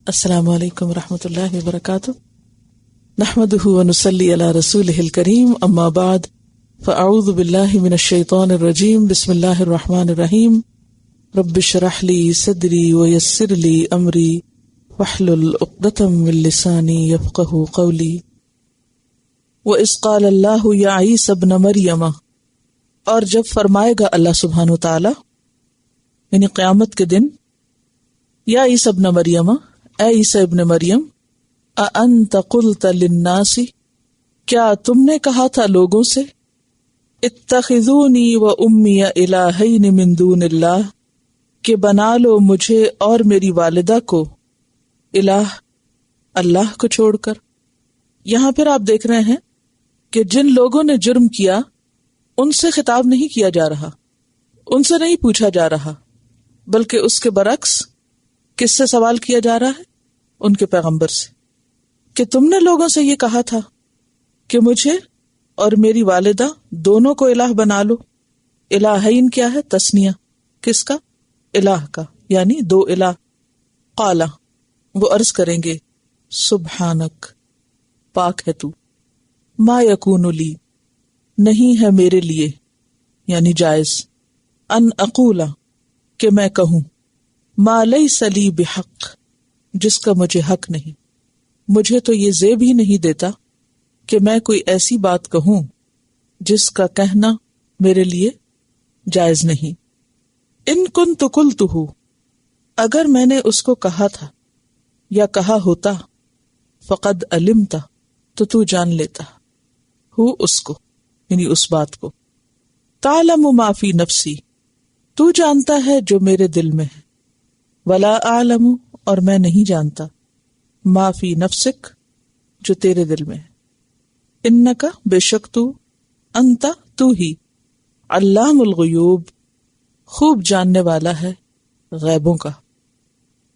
السلام علیکم ورحمۃ اللہ وبرکاتہ، نحمده ونصلی علی رسولہ الکریم، اما بعد فاعوذ باللہ من الشیطان الرجیم، بسم اللہ الرحمن الرحیم، رب اشرح لی صدری ویسر لی امری واحلل عقدۃ من لسانی یفقہوا قولی۔ وَإِذْ قَالَ اللَّهُ يَا عِيسَى ابْنَ مَرْيَمَ، اور جب فرمائے گا اللہ سبحانہ وتعالی یعنی قیامت کے دن، یا عیسی ابن مریم، اے عیسی ابن مریم، اَأَنْتَ قُلْتَ لِلنَّاسِ، کیا تم نے کہا تھا لوگوں سے، اتخذونی وَأُمِّيَ إِلَٰهَيْنِ مِن دُونِ اللَّهِ، کہ بنا لو مجھے اور میری والدہ کو الہ، اللہ کو چھوڑ کر۔ یہاں پھر آپ دیکھ رہے ہیں کہ جن لوگوں نے جرم کیا ان سے خطاب نہیں کیا جا رہا، ان سے نہیں پوچھا جا رہا، بلکہ اس کے برعکس کس سے سوال کیا جا رہا ہے؟ ان کے پیغمبر سے، کہ تم نے لوگوں سے یہ کہا تھا کہ مجھے اور میری والدہ دونوں کو الہ بنا لو۔ الہین کیا ہے؟ تسنیہ، کس کا؟ الہ کا، یعنی دو الہ۔ قالا، وہ عرض کریں گے، سبحانک، پاک ہے تو، ما یکون لی، نہیں ہے میرے لیے، یعنی جائز، ان اقولا، کہ میں کہوں، ما لیس لی بحق، جس کا مجھے حق نہیں، مجھے تو یہ زیب ہی نہیں دیتا کہ میں کوئی ایسی بات کہوں جس کا کہنا میرے لیے جائز نہیں۔ ان کنت قلتہ، اگر میں نے اس کو کہا تھا یا کہا ہوتا، فقد علمتا، تو جان لیتا، ہو اس کو، یعنی اس بات کو، تعلم ما فی نفسی، تو جانتا ہے جو میرے دل میں ہے، ولا اعلم، اور میں نہیں جانتا، ما فی نفسک، جو تیرے دل میں ہے، انکا، بے شک تو، انت، تو ہی، علام الغیوب، خوب جاننے والا ہے غیبوں کا۔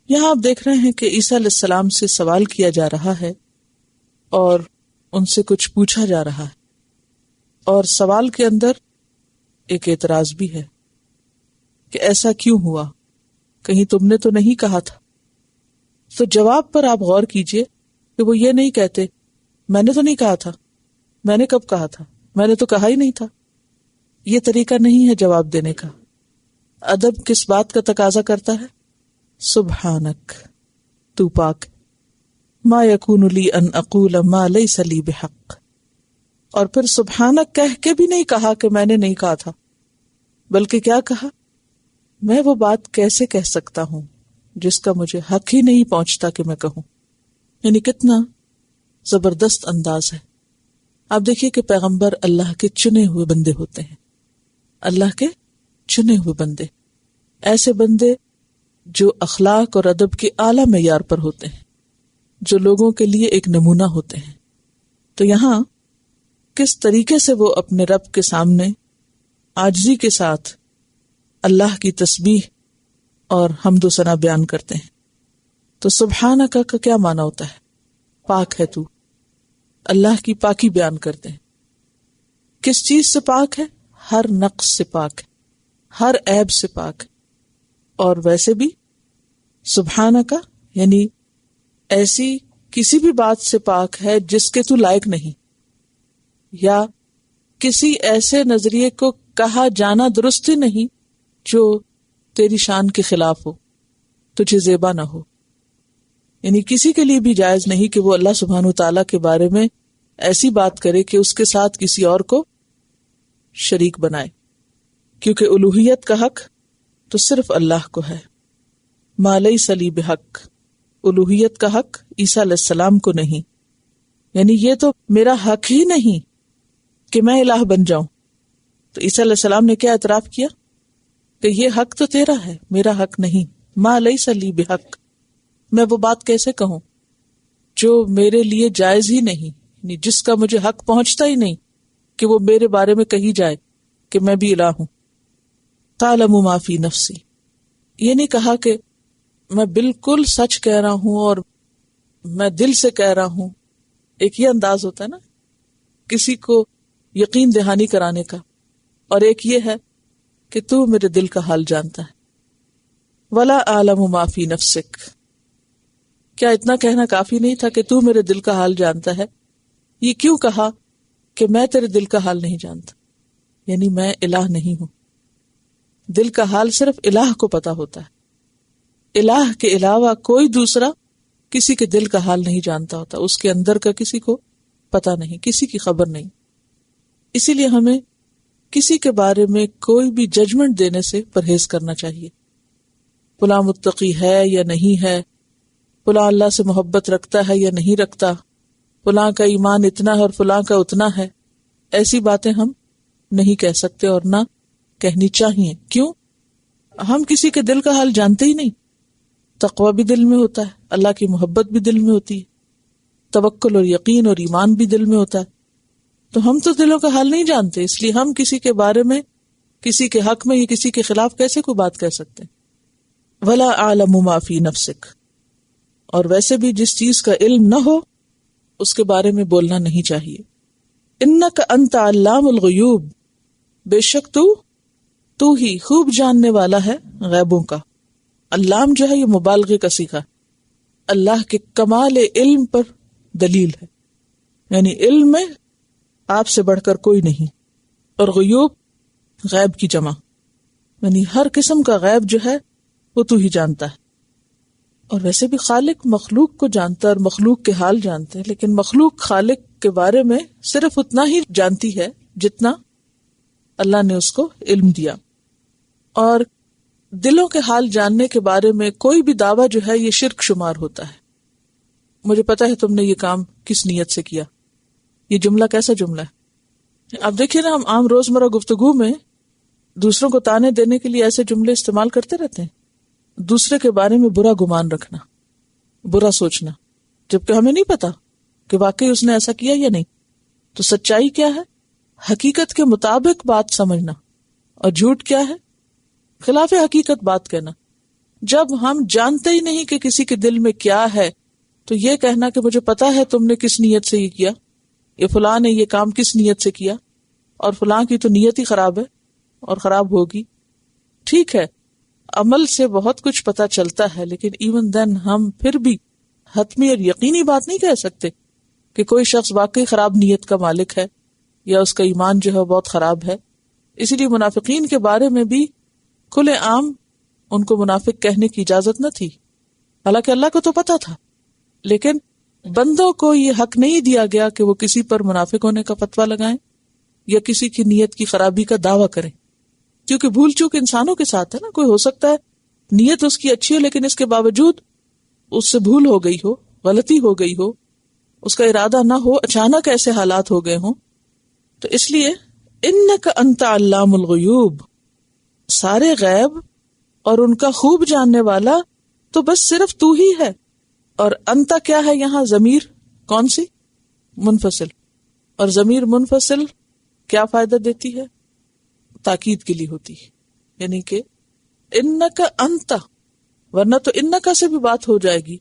یہاں آپ دیکھ رہے ہیں کہ عیسیٰ علیہ السلام سے سوال کیا جا رہا ہے اور ان سے کچھ پوچھا جا رہا ہے، اور سوال کے اندر ایک اعتراض بھی ہے کہ ایسا کیوں ہوا، کہیں تم نے تو نہیں کہا تھا؟ تو جواب پر آپ غور کیجئے کہ وہ یہ نہیں کہتے میں نے تو نہیں کہا تھا، میں نے کب کہا تھا، میں نے تو کہا ہی نہیں تھا۔ یہ طریقہ نہیں ہے جواب دینے کا۔ ادب کس بات کا تقاضا کرتا ہے؟ سبحانک، تو پاک، ما یکون لی ان اقول ما لیس لی بحق، اور پھر سبحانک کہہ کے بھی نہیں کہا کہ میں نے نہیں کہا تھا، بلکہ کیا کہا، میں وہ بات کیسے کہہ سکتا ہوں جس کا مجھے حق ہی نہیں پہنچتا کہ میں کہوں۔ یعنی کتنا زبردست انداز ہے۔ آپ دیکھیے کہ پیغمبر اللہ کے چنے ہوئے بندے ہوتے ہیں، اللہ کے چنے ہوئے بندے، ایسے بندے جو اخلاق اور ادب کے اعلیٰ معیار پر ہوتے ہیں، جو لوگوں کے لیے ایک نمونہ ہوتے ہیں۔ تو یہاں کس طریقے سے وہ اپنے رب کے سامنے عاجزی کے ساتھ اللہ کی تسبیح اور حمد و ثنا بیان کرتے ہیں۔ تو سبحانک کا کیا معنی ہوتا ہے؟ پاک ہے تو، اللہ کی پاکی بیان کرتے ہیں۔ کس چیز سے پاک ہے؟ ہر نقص سے پاک ہے، ہر عیب سے پاک ہے۔ اور ویسے بھی سبحانک یعنی ایسی کسی بھی بات سے پاک ہے جس کے تو لائق نہیں، یا کسی ایسے نظریے کو کہا جانا درست ہی نہیں جو تیری شان کے خلاف ہو، تجھے زیبا نہ ہو۔ یعنی کسی کے لیے بھی جائز نہیں کہ وہ اللہ سبحانہ وتعالیٰ کے بارے میں ایسی بات کرے کہ اس کے ساتھ کسی اور کو شریک بنائے، کیونکہ الوہیت کا حق تو صرف اللہ کو ہے۔ ما لیس لی بحق، الوہیت کا حق عیسیٰ علیہ السلام کو نہیں، یعنی یہ تو میرا حق ہی نہیں کہ میں الہ بن جاؤں۔ تو عیسیٰ علیہ السلام نے کیا اعتراف کیا کہ یہ حق تو تیرا ہے، میرا حق نہیں، ما لیس لی بحق، میں وہ بات کیسے کہوں جو میرے لیے جائز ہی نہیں، یعنی جس کا مجھے حق پہنچتا ہی نہیں کہ وہ میرے بارے میں کہی جائے کہ میں بھی الہ ہوں۔ تعلم ما فی نفسی، یہ نہیں کہا کہ میں بالکل سچ کہہ رہا ہوں اور میں دل سے کہہ رہا ہوں۔ ایک یہ انداز ہوتا ہے نا کسی کو یقین دہانی کرانے کا، اور ایک یہ ہے کہ تو میرے دل کا حال جانتا ہے۔ ولا اعلم ما فی نفسک، کیا اتنا کہنا کافی نہیں تھا کہ تو میرے دل کا حال جانتا ہے؟ یہ کیوں کہا کہ میں تیرے دل کا حال نہیں جانتا؟ یعنی میں الہ نہیں ہوں. دل کا حال صرف الہ کو پتا ہوتا ہے. الہ کے علاوہ کوئی دوسرا کسی کے دل کا حال نہیں جانتا ہوتا. اس کے اندر کا کسی کو پتا نہیں، کسی کی خبر نہیں. اسی لیے ہمیں کسی کے بارے میں کوئی بھی ججمنٹ دینے سے پرہیز کرنا چاہیے. فلاں متقی ہے یا نہیں ہے، فلاں اللہ سے محبت رکھتا ہے یا نہیں رکھتا، فلاں کا ایمان اتنا ہے اور فلاں کا اتنا ہے، ایسی باتیں ہم نہیں کہہ سکتے اور نہ کہنی چاہیے. کیوں؟ ہم کسی کے دل کا حال جانتے ہی نہیں. تقوی بھی دل میں ہوتا ہے، اللہ کی محبت بھی دل میں ہوتی ہے، توکل اور یقین اور ایمان بھی دل میں ہوتا ہے. تو ہم تو دلوں کا حال نہیں جانتے، اس لیے ہم کسی کے بارے میں، کسی کے حق میں یا کسی کے خلاف کیسے کوئی بات کہہ سکتے ہیں. وَلَا أَعْلَمُ مَا فِي نَفْسِكَ، اور ویسے بھی جس چیز کا علم نہ ہو اس کے بارے میں بولنا نہیں چاہیے. إِنَّكَ أَنْتَ عَلَّامُ الْغُيُوبِ، بے شک تو ہی خوب جاننے والا ہے غیبوں کا. علام جو ہے یہ مبالغے کا صیغہ، اللہ کے کمال علم پر دلیل ہے. یعنی علم میں آپ سے بڑھ کر کوئی نہیں. اور غیوب غیب کی جمع، یعنی ہر قسم کا غیب جو ہے وہ تو ہی جانتا ہے. اور ویسے بھی خالق مخلوق کو جانتا ہے اور مخلوق کے حال جانتے ہیں، لیکن مخلوق خالق کے بارے میں صرف اتنا ہی جانتی ہے جتنا اللہ نے اس کو علم دیا. اور دلوں کے حال جاننے کے بارے میں کوئی بھی دعویٰ جو ہے یہ شرک شمار ہوتا ہے. مجھے پتا ہے تم نے یہ کام کس نیت سے کیا. یہ جملہ کیسا جملہ ہے؟ اب دیکھیے نا، ہم عام روزمرہ گفتگو میں دوسروں کو تانے دینے کے لیے ایسے جملے استعمال کرتے رہتے ہیں. دوسرے کے بارے میں برا گمان رکھنا، برا سوچنا، جبکہ ہمیں نہیں پتا کہ واقعی اس نے ایسا کیا یا نہیں. تو سچائی کیا ہے؟ حقیقت کے مطابق بات سمجھنا. اور جھوٹ کیا ہے؟ خلاف حقیقت بات کہنا. جب ہم جانتے ہی نہیں کہ کسی کے دل میں کیا ہے تو یہ کہنا کہ مجھے پتا ہے تم نے کس نیت سے یہ کیا، یہ فلاں نے یہ کام کس نیت سے کیا، اور فلاں کی تو نیت ہی خراب ہے اور خراب ہوگی. ٹھیک ہے، عمل سے بہت کچھ پتا چلتا ہے، لیکن ایون دین ہم پھر بھی حتمی اور یقینی بات نہیں کہہ سکتے کہ کوئی شخص واقعی خراب نیت کا مالک ہے یا اس کا ایمان جو ہے بہت خراب ہے. اسی لیے منافقین کے بارے میں بھی کھلے عام ان کو منافق کہنے کی اجازت نہ تھی، حالانکہ اللہ کو تو پتا تھا. لیکن بندوں کو یہ حق نہیں دیا گیا کہ وہ کسی پر منافق ہونے کا فتویٰ لگائیں یا کسی کی نیت کی خرابی کا دعویٰ کریں، کیونکہ بھول چوک انسانوں کے ساتھ ہے نا. کوئی ہو سکتا ہے نیت اس کی اچھی ہو لیکن اس کے باوجود اس سے بھول ہو گئی ہو، غلطی ہو گئی ہو، اس کا ارادہ نہ ہو، اچانک ایسے حالات ہو گئے ہوں. تو اس لیے انک انت علام الغیوب، سارے غیب اور ان کا خوب جاننے والا تو بس صرف تو ہی ہے. اور انتا کیا ہے یہاں؟ ضمیر کون سی؟ منفصل. اور ضمیر منفصل کیا فائدہ دیتی ہے؟ تاکید کے لیے ہوتی ہے، یعنی کہ انکا انتا، ورنہ تو انکا سے بھی بات ہو جائے گی.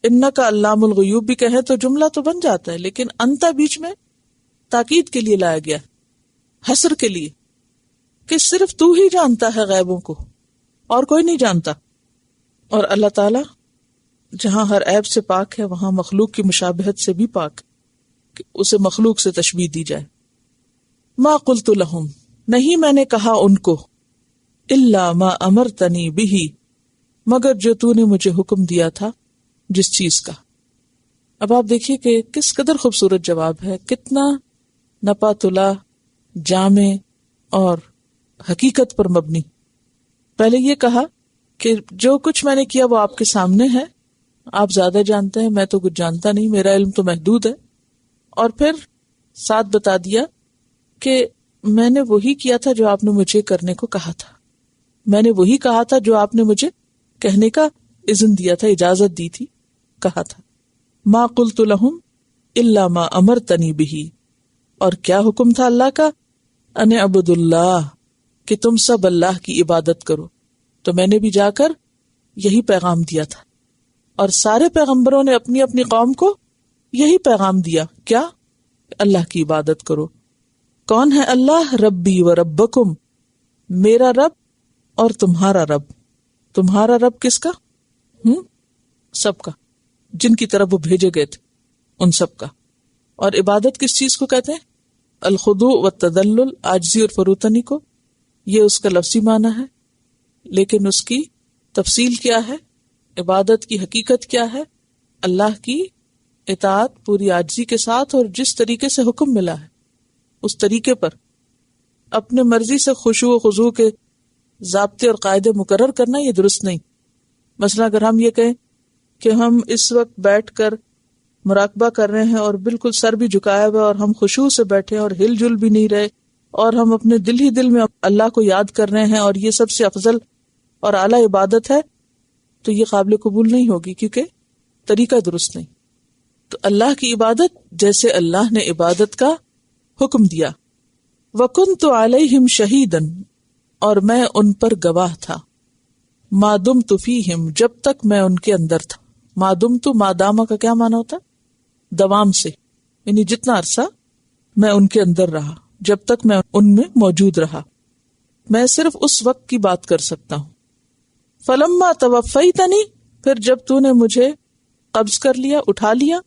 انکا علام الغیوب بھی کہیں تو جملہ تو بن جاتا ہے، لیکن انتا بیچ میں تاکید کے لیے لایا گیا، حصر کے لیے، کہ صرف تو ہی جانتا ہے غیبوں کو اور کوئی نہیں جانتا. اور اللہ تعالی جہاں ہر عیب سے پاک ہے وہاں مخلوق کی مشابہت سے بھی پاک، کہ اسے مخلوق سے تشبیہ دی جائے. ما قلت لہم، نہیں میں نے کہا ان کو، الا ما امرتنی بہ، مگر جو تو نے مجھے حکم دیا تھا جس چیز کا. اب آپ دیکھیے کہ کس قدر خوبصورت جواب ہے، کتنا نپا تلا، جامع اور حقیقت پر مبنی. پہلے یہ کہا کہ جو کچھ میں نے کیا وہ آپ کے سامنے ہے، آپ زیادہ جانتے ہیں، میں تو کچھ جانتا نہیں، میرا علم تو محدود ہے. اور پھر ساتھ بتا دیا کہ میں نے وہی کیا تھا جو آپ نے مجھے کرنے کو کہا تھا، میں نے وہی کہا تھا جو آپ نے مجھے کہنے کا اذن دیا تھا، اجازت دی تھی، کہا تھا. ما قلت لہم الا ما امرتنی بہ، اور کیا حکم تھا اللہ کا؟ ان اعبدوا اللہ، کہ تم سب اللہ کی عبادت کرو. تو میں نے بھی جا کر یہی پیغام دیا تھا، اور سارے پیغمبروں نے اپنی اپنی قوم کو یہی پیغام دیا، کیا؟ اللہ کی عبادت کرو. کون ہے اللہ؟ ربی و ربکم، میرا رب اور تمہارا رب. تمہارا رب کس کا؟ سب کا. جن کی طرف وہ بھیجے گئے تھے ان سب کا. اور عبادت کس چیز کو کہتے ہیں؟ الخضوع والتذلل، عاجزی اور فروتنی کو. یہ اس کا لفظی معنی ہے، لیکن اس کی تفصیل کیا ہے؟ عبادت کی حقیقت کیا ہے؟ اللہ کی اطاعت پوری عاجزی کے ساتھ، اور جس طریقے سے حکم ملا ہے اس طریقے پر. اپنے مرضی سے خشوع و خضوع کے ضابطے اور قاعدے مقرر کرنا یہ درست نہیں. مثلا اگر ہم یہ کہیں کہ ہم اس وقت بیٹھ کر مراقبہ کر رہے ہیں اور بالکل سر بھی جھکایا ہوا اور ہم خشوع سے بیٹھے اور ہل جل بھی نہیں رہے اور ہم اپنے دل ہی دل میں اللہ کو یاد کر رہے ہیں اور یہ سب سے افضل اور اعلیٰ عبادت ہے، تو یہ قابل قبول نہیں ہوگی، کیونکہ طریقہ درست نہیں. تو اللہ کی عبادت جیسے اللہ نے عبادت کا حکم دیا. وَكُنْتُ عَلَيْهِمْ شَهِيدًا، اور میں ان پر گواہ تھا. مَا دُمْتُ فِيهِمْ، جب تک میں ان کے اندر تھا. مَا دُمْتُ ما دامہ کا کیا معنی ہوتا ہے؟ دوام سے، یعنی جتنا عرصہ میں ان کے اندر رہا، جب تک میں ان میں موجود رہا. میں صرف اس وقت کی بات کر سکتا ہوں. فَلَمَّا تَوَفَّيْتَنِي، پھر جب تو نے مجھے قبض کر لیا، اٹھا لیا.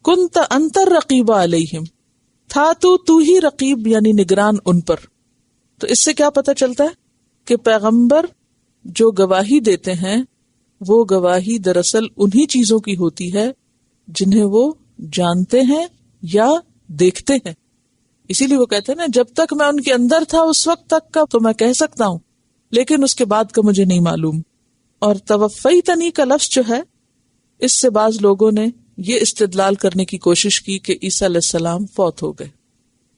كُنْتَ أَنْتَ الرَّقِيبُ عَلَيْهِمْ، تھا تو ہی رقیب یعنی نگران ان پر. تو اس سے کیا پتہ چلتا ہے کہ پیغمبر جو گواہی دیتے ہیں وہ گواہی دراصل انہی چیزوں کی ہوتی ہے جنہیں وہ جانتے ہیں یا دیکھتے ہیں. اسی لیے وہ کہتے ہیں نا، جب تک میں ان کے اندر تھا اس وقت تک کا تو میں کہہ سکتا ہوں، لیکن اس کے بعد کا مجھے نہیں معلوم. اور توفیتنی کا لفظ جو ہے، اس سے بعض لوگوں نے یہ استدلال کرنے کی کوشش کی کہ عیسیٰ علیہ السلام فوت ہو گئے،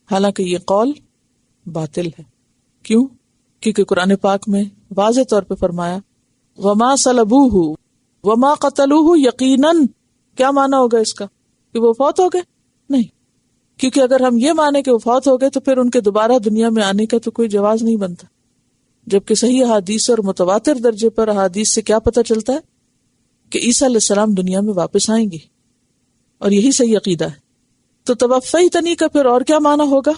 حالانکہ یہ قول باطل ہے. کیوں؟ کیونکہ قرآن پاک میں واضح طور پہ فرمایا وَمَا صَلَبُوهُ وَمَا قَتَلُوهُ یقیناً. کیا معنی ہوگا اس کا؟ کہ وہ فوت ہو گئے؟ نہیں، کیونکہ اگر ہم یہ مانے کہ وہ فوت ہو گئے تو پھر ان کے دوبارہ دنیا میں آنے کا تو کوئی جواز نہیں بنتا. جبکہ صحیح احادیث اور متواتر درجے پر احادیث سے کیا پتہ چلتا ہے کہ عیسیٰ علیہ السلام دنیا میں واپس آئیں گے، اور یہی صحیح عقیدہ ہے. تو توفیتنی کا پھر اور کیا معنی ہوگا؟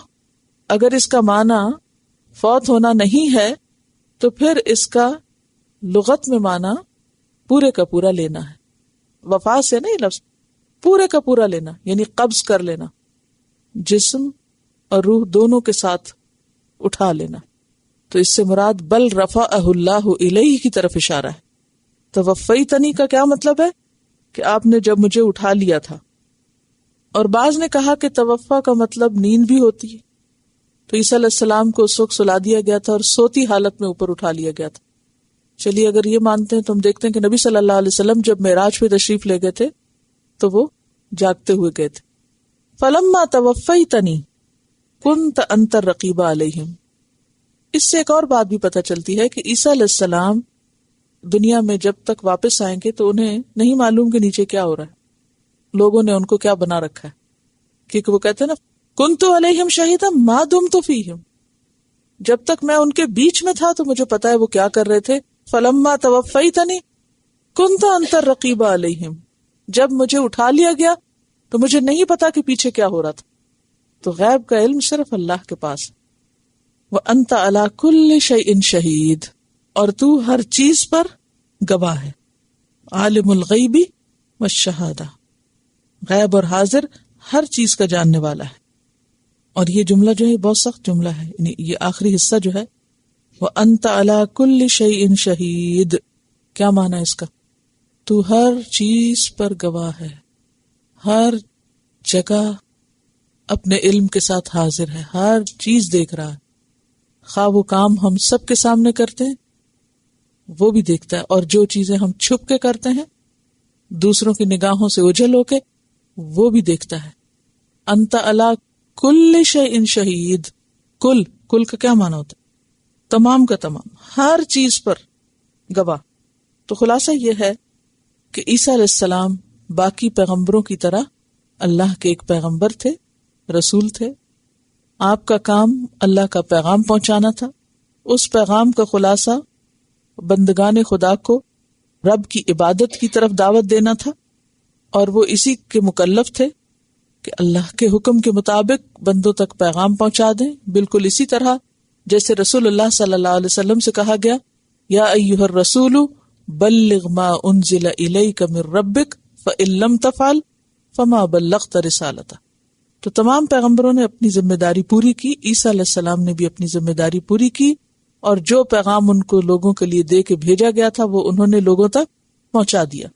اگر اس کا معنی فوت ہونا نہیں ہے تو پھر اس کا لغت میں معنی پورے کا پورا لینا ہے. وفا سے نہیں لفظ، پورے کا پورا لینا، یعنی قبض کر لینا، جسم اور روح دونوں کے ساتھ اٹھا لینا. تو اس سے مراد بل رفعہ اللہ الیہ کی طرف اشارہ ہے. توفیتنی کا کیا مطلب ہے؟ کہ آپ نے جب مجھے اٹھا لیا تھا. اور بعض نے کہا کہ توفا کا مطلب نیند بھی ہوتی ہے. تو عیسیٰ علیہ السلام کو اس وقت سلا دیا گیا تھا اور سوتی حالت میں اوپر اٹھا لیا گیا تھا. چلیے اگر یہ مانتے ہیں تو ہم دیکھتے ہیں کہ نبی صلی اللہ علیہ وسلم جب معراج پہ تشریف لے گئے تھے تو وہ جاگتے ہوئے گئے تھے. فَلَمَّا تَوَفَّيْتَنِي كُنْتَ أَنْتَ الرَّقِيبُ عَلَيْهِمْ. اس سے ایک اور بات بھی پتہ چلتی ہے کہ عیسیٰ علیہ السلام دنیا میں جب تک واپس آئیں گے تو انہیں نہیں معلوم کہ نیچے کیا ہو رہا ہے، لوگوں نے ان کو کیا بنا رکھا ہے. کیونکہ وہ کہتے ہیں نا كُنْتُ عَلَيْهِمْ شَهِيدًا مَا دُمْتُ فِيهِمْ، جب تک میں ان کے بیچ میں تھا تو مجھے پتا ہے وہ کیا کر رہے تھے. فَلَمَّا تَوَفَّيْتَنِي كُنْتَ أَنْتَ الرَّقِيبُ عَلَيْهِمْ، جب مجھے اٹھا لیا گیا تو مجھے نہیں پتا کہ پیچھے کیا ہو رہا تھا. تو غیب کا علم صرف اللہ کے پاس. وَأَنْتَ عَلَى كُلِّ شَيْءٍ شَهِيدٌ، اور تو ہر چیز پر گواہ ہے. عالم الغیب والشہادہ، غیب اور حاضر ہر چیز کا جاننے والا ہے. اور یہ جملہ جو ہے بہت سخت جملہ ہے، یعنی یہ آخری حصہ جو ہے وَأَنْتَ عَلَى كُلِّ شَيْءٍ شَهِيدٌ، کیا معنی ہے اس کا؟ تو ہر چیز پر گواہ ہے، ہر جگہ اپنے علم کے ساتھ حاضر ہے، ہر چیز دیکھ رہا ہے. خواہ وہ کام ہم سب کے سامنے کرتے ہیں وہ بھی دیکھتا ہے، اور جو چیزیں ہم چھپ کے کرتے ہیں دوسروں کی نگاہوں سے اوجھل ہو کے وہ بھی دیکھتا ہے. انت علی کل شیء شہید، کل کا کیا معنی ہوتا ہے؟ تمام کا تمام، ہر چیز پر گواہ. تو خلاصہ یہ ہے کہ عیسیٰ علیہ السلام باقی پیغمبروں کی طرح اللہ کے ایک پیغمبر تھے، رسول تھے. آپ کا کام اللہ کا پیغام پہنچانا تھا. اس پیغام کا خلاصہ بندگان خدا کو رب کی عبادت کی طرف دعوت دینا تھا، اور وہ اسی کے مکلف تھے کہ اللہ کے حکم کے مطابق بندوں تک پیغام پہنچا دیں. بالکل اسی طرح جیسے رسول اللہ صلی اللہ علیہ وسلم سے کہا گیا یا ایھا الرسول بلغ ما انزل الیک من ربک فَإِن لَّمْ تَفْعَلْ فَمَا بَلَّغْتَ رِسَالَتَهُ. تو تمام پیغمبروں نے اپنی ذمہ داری پوری کی، عیسیٰ علیہ السلام نے بھی اپنی ذمہ داری پوری کی، اور جو پیغام ان کو لوگوں کے لیے دے کے بھیجا گیا تھا وہ انہوں نے لوگوں تک پہنچا دیا.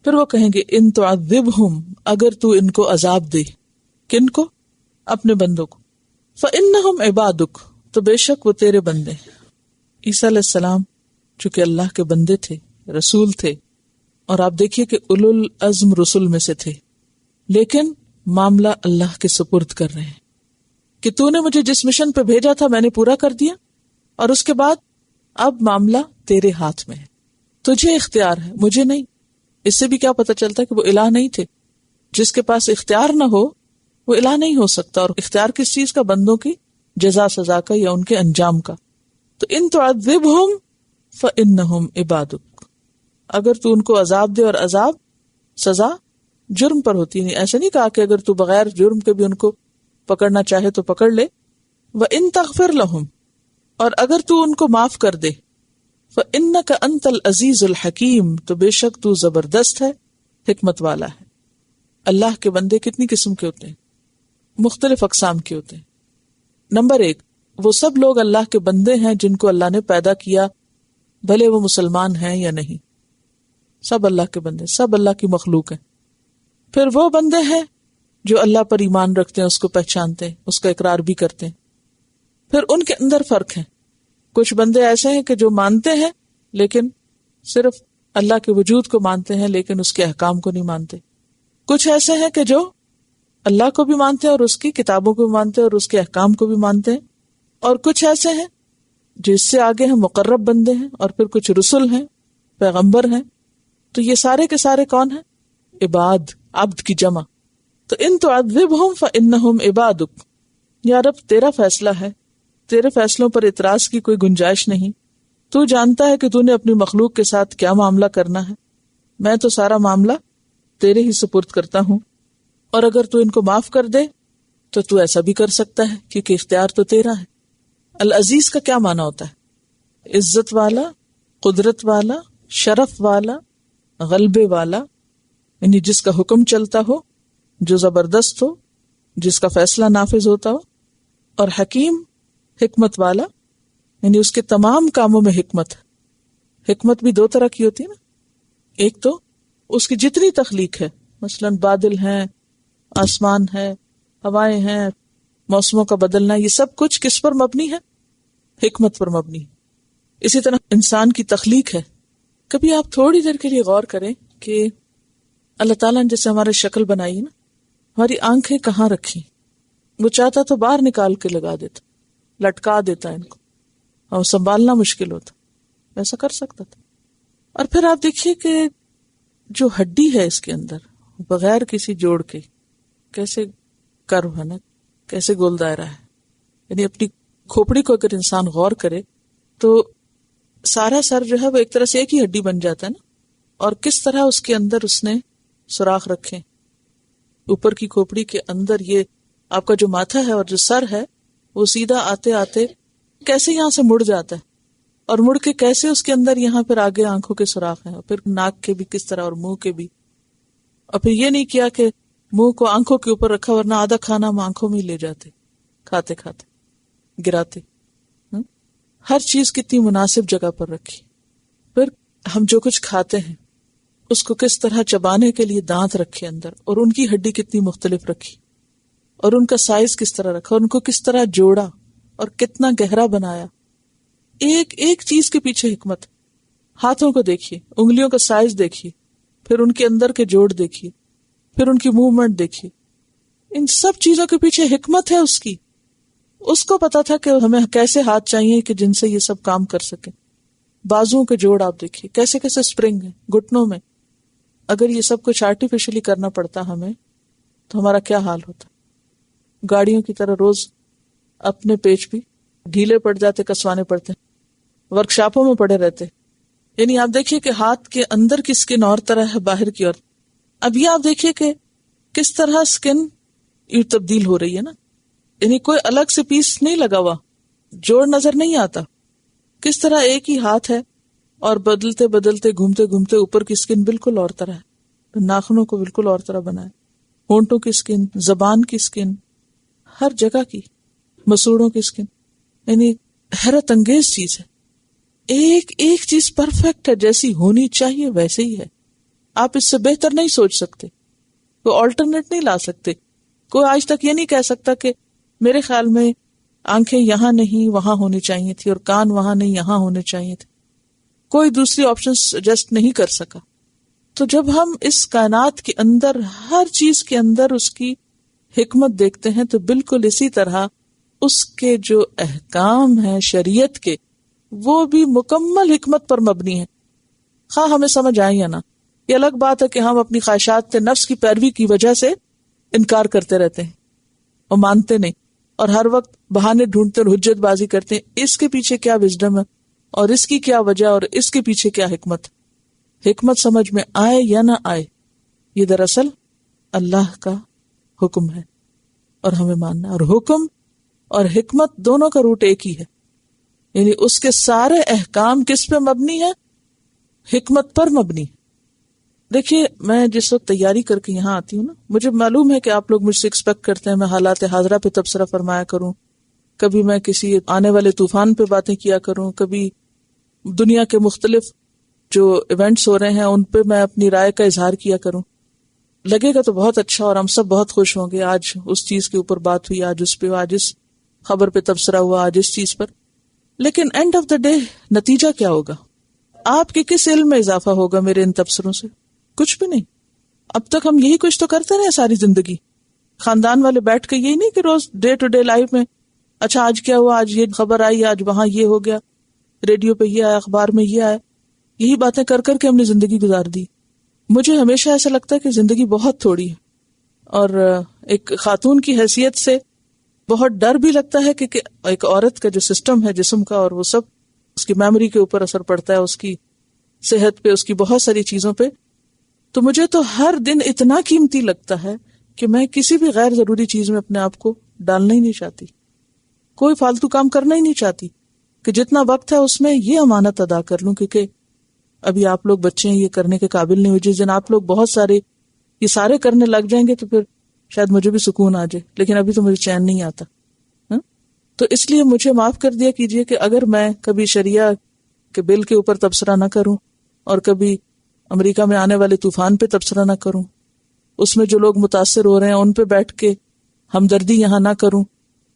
پھر وہ کہیں گے ان تعذبہم، اگر تو ان کو عذاب دے. کن کو؟ اپنے بندوں کو. فإنہم عبادک، تو بے شک وہ تیرے بندے. عیسیٰ علیہ السلام چونکہ اللہ کے بندے تھے، رسول تھے، اور آپ دیکھیے کہ اولو العزم رسل میں سے تھے، لیکن معاملہ اللہ کے سپرد کر رہے ہیں کہ تو نے مجھے جس مشن پہ بھیجا تھا میں نے پورا کر دیا، اور اس کے بعد اب معاملہ تیرے ہاتھ میں ہے، تجھے اختیار ہے، مجھے نہیں. اس سے بھی کیا پتہ چلتا ہے کہ وہ الہ نہیں تھے. جس کے پاس اختیار نہ ہو وہ الہ نہیں ہو سکتا. اور اختیار کس چیز کا؟ بندوں کی جزا سزا کا یا ان کے انجام کا. تو ان تعذبہم فإنہم عبادک، اگر تو ان کو عذاب دے، اور عذاب سزا جرم پر ہوتی ہے. ایسے نہیں کہا کہ اگر تو بغیر جرم کے بھی ان کو پکڑنا چاہے تو پکڑ لے. وَإِن تَغْفِرْ لَهُمْ، اور اگر تو ان کو معاف کر دے، فَإِنَّكَ أَنْتَ الْعَزِيزُ الْحَكِيمُ، تو بے شک تو زبردست ہے، حکمت والا ہے. اللہ کے بندے کتنی قسم کے ہوتے ہیں؟ مختلف اقسام کے ہوتے ہیں. نمبر 1، وہ سب لوگ اللہ کے بندے ہیں جن کو اللہ نے پیدا کیا، بھلے وہ مسلمان ہیں یا نہیں. سب اللہ کے بندے، سب اللہ کی مخلوق ہیں. پھر وہ بندے ہیں جو اللہ پر ایمان رکھتے ہیں، اس کو پہچانتے ہیں، اس کا اقرار بھی کرتے ہیں. پھر ان کے اندر فرق ہے. کچھ بندے ایسے ہیں کہ جو مانتے ہیں لیکن صرف اللہ کے وجود کو مانتے ہیں لیکن اس کے احکام کو نہیں مانتے. کچھ ایسے ہیں کہ جو اللہ کو بھی مانتے ہیں اور اس کی کتابوں کو بھی مانتے ہیں اور اس کے احکام کو بھی مانتے ہیں. اور کچھ ایسے ہیں جو اس سے آگے ہیں، مقرب بندے ہیں. اور پھر کچھ رسل ہیں، پیغمبر ہیں. تو یہ سارے کے سارے کون ہیں؟ عباد، عبد کی جمع. تو ان تعذبہم فإنہم عبادک، یا رب تیرا فیصلہ ہے، تیرے فیصلوں پر اعتراض کی کوئی گنجائش نہیں. تو جانتا ہے کہ تو نے اپنی مخلوق کے ساتھ کیا معاملہ کرنا ہے. میں تو سارا معاملہ تیرے ہی سپرد کرتا ہوں. اور اگر تو ان کو معاف کر دے تو ایسا بھی کر سکتا ہے کیونکہ اختیار تو تیرا ہے. العزیز کا کیا معنی ہوتا ہے؟ عزت والا، قدرت والا، شرف والا، غلبے والا، یعنی جس کا حکم چلتا ہو، جو زبردست ہو، جس کا فیصلہ نافذ ہوتا ہو. اور حکیم، حکمت والا، یعنی اس کے تمام کاموں میں حکمت. حکمت بھی دو طرح کی ہوتی ہے نا. ایک تو اس کی جتنی تخلیق ہے، مثلا بادل ہیں، آسمان ہے، ہوائیں ہیں، موسموں کا بدلنا، یہ سب کچھ کس پر مبنی ہے؟ حکمت پر مبنی. اسی طرح انسان کی تخلیق ہے. کبھی آپ تھوڑی دیر کے لیے غور کریں کہ اللہ تعالیٰ نے جیسے ہماری شکل بنائی ہے نا، ہماری آنکھیں کہاں رکھی؟ وہ چاہتا تو باہر نکال کے لگا دیتا، لٹکا دیتا ان کو، اور سنبھالنا مشکل ہوتا. ایسا کر سکتا تھا. اور پھر آپ دیکھیے کہ جو ہڈی ہے اس کے اندر، بغیر کسی جوڑ کے کیسے کرو ہے نا، کیسے گول دائرہ ہے. یعنی اپنی کھوپڑی کو اگر انسان غور کرے تو سارا سر جو ہے وہ ایک طرح سے ایک ہی ہڈی بن جاتا ہے نا. اور کس طرح اس کے اندر اس نے سوراخ رکھے. اوپر کی کھوپڑی کے اندر یہ آپ کا جو ماتھا ہے اور جو سر ہے وہ سیدھا آتے آتے کیسے یہاں سے مڑ جاتا ہے، اور مڑ کے کیسے اس کے اندر یہاں پھر آگے آنکھوں کے سوراخ ہیں، اور پھر ناک کے بھی کس طرح، اور منہ کے بھی. اور پھر یہ نہیں کیا کہ منہ کو آنکھوں کے اوپر رکھا، ورنہ آدھا کھانا ہم آنکھوں میں ہی لے جاتے کھاتے کھاتے گراتے. ہر چیز کتنی مناسب جگہ پر رکھی. پھر ہم جو کچھ کھاتے ہیں اس کو کس طرح چبانے کے لیے دانت رکھے اندر، اور ان کی ہڈی کتنی مختلف رکھی، اور ان کا سائز کس طرح رکھا، اور ان کو کس طرح جوڑا اور کتنا گہرا بنایا. ایک ایک چیز کے پیچھے حکمت. ہاتھوں کو دیکھیے، انگلیوں کا سائز دیکھیے، پھر ان کے اندر کے جوڑ دیکھیے، پھر ان کی موومنٹ دیکھیے. ان سب چیزوں کے پیچھے حکمت ہے اس کی. اس کو پتا تھا کہ ہمیں کیسے ہاتھ چاہیے کہ جن سے یہ سب کام کر سکیں. بازوؤں کے جوڑ آپ دیکھیے کیسے کیسے اسپرنگ ہیں گھٹنوں میں. اگر یہ سب کچھ آرٹیفیشلی کرنا پڑتا ہمیں تو ہمارا کیا حال ہوتا. گاڑیوں کی طرح روز اپنے پیچ بھی ڈھیلے پڑ جاتے، کسوانے پڑتے، ورکشاپوں میں پڑے رہتے. یعنی آپ دیکھیے کہ ہاتھ کے اندر کی سکن اور طرح ہے، باہر کی اور. اب یہ آپ دیکھیے کہ کس طرح سکن یہ تبدیل ہو رہی ہے نا. یعنی کوئی الگ سے پیس نہیں لگا ہوا، جوڑ نظر نہیں آتا. کس طرح ایک ہی ہاتھ ہے اور بدلتے بدلتے گھومتے گھومتے اوپر کی سکن بالکل اور طرح ہے. ناخنوں کو بالکل اور طرح بنائے، ہونٹوں کی اسکن، زبان کی اسکن، ہر جگہ کی، مسوڑوں کی اسکن، یعنی حیرت انگیز چیز ہے. ایک ایک چیز پرفیکٹ ہے، جیسی ہونی چاہیے ویسے ہی ہے. آپ اس سے بہتر نہیں سوچ سکتے، کوئی آلٹرنیٹ نہیں لا سکتے. کوئی آج تک یہ نہیں کہہ سکتا کہ میرے خیال میں آنکھیں یہاں نہیں وہاں ہونی چاہیے تھی اور کان وہاں نہیں یہاں ہونے چاہیے تھے. کوئی دوسری آپشن سجیسٹ نہیں کر سکا. تو جب ہم اس کائنات کے اندر ہر چیز کے اندر اس کی حکمت دیکھتے ہیں تو بالکل اسی طرح اس کے جو احکام ہیں شریعت کے وہ بھی مکمل حکمت پر مبنی ہیں، خواہ ہمیں سمجھ آئے یا نہ. یہ الگ بات ہے کہ ہم اپنی خواہشات نفس کی پیروی کی وجہ سے انکار کرتے رہتے ہیں اور مانتے نہیں، اور ہر وقت بہانے ڈھونڈتے اور حجت بازی کرتے ہیں. اس کے پیچھے کیا وزڈم ہے اور اس کی کیا وجہ اور اس کے پیچھے کیا حکمت. حکمت سمجھ میں آئے یا نہ آئے، یہ دراصل اللہ کا حکم ہے اور ہمیں ماننا. اور حکم اور حکمت دونوں کا روٹ ایک ہی ہے، یعنی اس کے سارے احکام کس پہ مبنی ہے؟ حکمت پر مبنی. دیکھیے میں جس وقت تیاری کر کے یہاں آتی ہوں نا، مجھے معلوم ہے کہ آپ لوگ مجھ سے ایکسپیکٹ کرتے ہیں میں حالات حاضرہ پہ تبصرہ فرمایا کروں، کبھی میں کسی آنے والے طوفان پہ باتیں کیا کروں، کبھی دنیا کے مختلف جو ایونٹس ہو رہے ہیں ان پہ میں اپنی رائے کا اظہار کیا کروں. لگے گا تو بہت اچھا اور ہم سب بہت خوش ہوں گے. آج اس چیز کے اوپر بات ہوئی، آج اس پہ، آج اس خبر پہ تبصرہ ہوا، آج اس چیز پر. لیکن اینڈ آف دا ڈے نتیجہ کیا ہوگا؟ آپ کے کس علم میں اضافہ ہوگا میرے ان تبصروں سے؟ کچھ بھی نہیں. اب تک ہم یہی کچھ تو کرتے رہے ساری زندگی. خاندان والے بیٹھ کے یہی نہیں کہ روز ڈے ٹو ڈے لائف میں اچھا آج کیا ہوا، آج یہ خبر آئی، آج وہاں یہ ہو گیا، ریڈیو پہ یہ آیا، اخبار میں یہ آیا، یہی باتیں کر کر کے ہم نے زندگی گزار دی. مجھے ہمیشہ ایسا لگتا ہے کہ زندگی بہت تھوڑی ہے، اور ایک خاتون کی حیثیت سے بہت ڈر بھی لگتا ہے کہ ایک عورت کا جو سسٹم ہے جسم کا اور وہ سب، اس کی میموری کے اوپر اثر پڑتا ہے، اس کی صحت پہ، اس کی بہت ساری چیزوں پہ. تو مجھے تو ہر دن اتنا قیمتی لگتا ہے کہ میں کسی بھی غیر ضروری چیز میں اپنے آپ کو ڈالنا ہی نہیں چاہتی، کوئی فالتو کام کرنا ہی نہیں چاہتی، کہ جتنا وقت ہے اس میں یہ امانت ادا کر لوں. کیونکہ ابھی آپ لوگ بچے ہیں، یہ کرنے کے قابل نہیں ہوئے. جس دن آپ لوگ بہت سارے یہ سارے کرنے لگ جائیں گے تو پھر شاید مجھے بھی سکون آ جائے، لیکن ابھی تو مجھے چین نہیں آتا. تو اس لیے مجھے معاف کر دیا کیجئے کہ اگر میں کبھی شریعہ کے بل کے اوپر تبصرہ نہ کروں اور کبھی امریکہ میں آنے والے طوفان پہ تبصرہ نہ کروں، اس میں جو لوگ متاثر ہو رہے ہیں ان پہ بیٹھ کے ہمدردی یہاں نہ کروں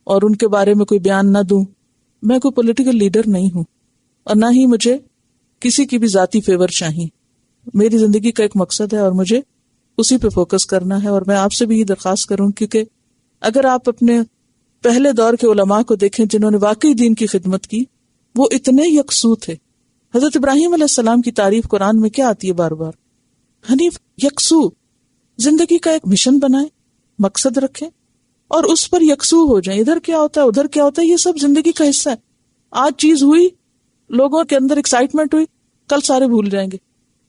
اور ان کے بارے میں کوئی بیان نہ دوں. میں کوئی پولیٹیکل لیڈر نہیں ہوں اور نہ ہی مجھے کسی کی بھی ذاتی فیور چاہیے. میری زندگی کا ایک مقصد ہے اور مجھے اسی پہ فوکس کرنا ہے. اور میں آپ سے بھی یہ درخواست کروں کیونکہ اگر آپ اپنے پہلے دور کے علماء کو دیکھیں جنہوں نے واقعی دین کی خدمت کی، وہ اتنے یکسو تھے. حضرت ابراہیم علیہ السلام کی تعریف قرآن میں کیا آتی ہے بار بار؟ حنیف، یکسو. زندگی کا ایک مشن بنائیں، مقصد رکھیں اور اس پر یکسو ہو جائیں. ادھر کیا ہوتا ہے ادھر کیا ہوتا ہے، یہ سب زندگی کا حصہ ہے. آج چیز ہوئی، لوگوں کے اندر ایکسائٹمنٹ ہوئی، کل سارے بھول جائیں گے.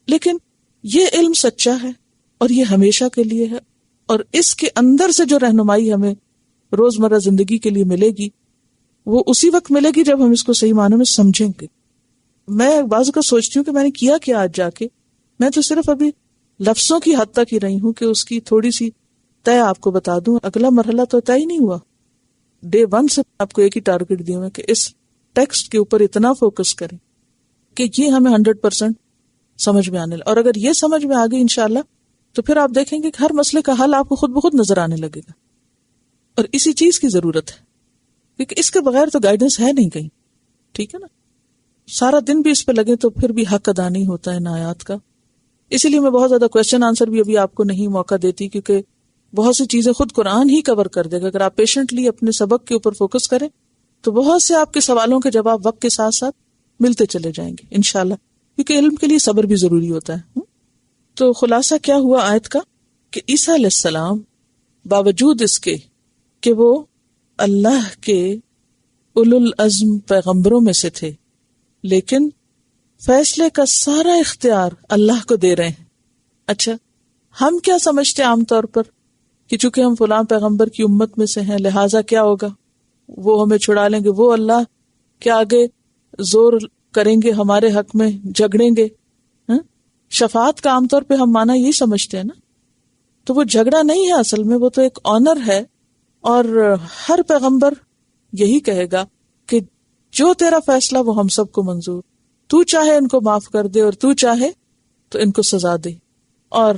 لیکن یہ علم سچا ہے اور یہ ہمیشہ کے لیے ہے، اور اس کے اندر سے جو رہنمائی ہمیں روزمرہ زندگی کے لیے ملے گی وہ اسی وقت ملے گی جب ہم اس کو صحیح معنی میں سمجھیں گے. میں بعض کا سوچتی ہوں کہ میں نے کیا کیا آج جا کے. میں تو صرف ابھی لفظوں کی حد تک ہی رہی ہوں کہ اس کی تھوڑی سی طے آپ کو بتا دوں. اگلا مرحلہ تو طے ہی نہیں ہوا. ڈے 1 سے آپ کو ایک ہی ٹارگٹ دیا ہوا کہ اس ٹیکسٹ کے اوپر اتنا فوکس کریں کہ یہ ہمیں 100% سمجھ میں آنے لگے. اور اگر یہ سمجھ میں آ گئی انشاءاللہ تو پھر آپ دیکھیں گے کہ ہر مسئلے کا حل آپ کو خود بخود نظر آنے لگے گا. اور اسی چیز کی ضرورت ہے کیونکہ اس کے بغیر تو گائیڈنس ہے نہیں کہیں. ٹھیک ہے نا؟ سارا دن بھی اس پہ لگے تو پھر بھی حق ادا نہیں ہوتا ہے ان آیات کا. اسی لیے میں بہت زیادہ کوشچن آنسر بھی ابھی آپ کو نہیں موقع دیتی کیونکہ بہت سی چیزیں خود قرآن ہی کور کر دے گا. اگر آپ پیشنٹلی اپنے سبق کے اوپر فوکس کریں تو بہت سے آپ کے سوالوں کے جواب وقت کے ساتھ ساتھ ملتے چلے جائیں گے انشاءاللہ، کیونکہ علم کے لیے صبر بھی ضروری ہوتا ہے. تو خلاصہ کیا ہوا آیت کا کہ عیسیٰ علیہ السلام باوجود اس کے کہ وہ اللہ کے اولو العزم پیغمبروں میں سے تھے، لیکن فیصلے کا سارا اختیار اللہ کو دے رہے ہیں. اچھا، ہم کیا سمجھتے عام طور پر کہ چونکہ ہم فلاں پیغمبر کی امت میں سے ہیں لہٰذا کیا ہوگا، وہ ہمیں چھڑا لیں گے، وہ اللہ کے آگے زور کریں گے، ہمارے حق میں جھگڑیں گے. شفاعت کا عام طور پہ ہم معنی یہی سمجھتے ہیں نا، تو وہ جھگڑا نہیں ہے اصل میں، وہ تو ایک آنر ہے. اور ہر پیغمبر یہی کہے گا کہ جو تیرا فیصلہ وہ ہم سب کو منظور، تو چاہے ان کو معاف کر دے اور تو چاہے تو ان کو سزا دے. اور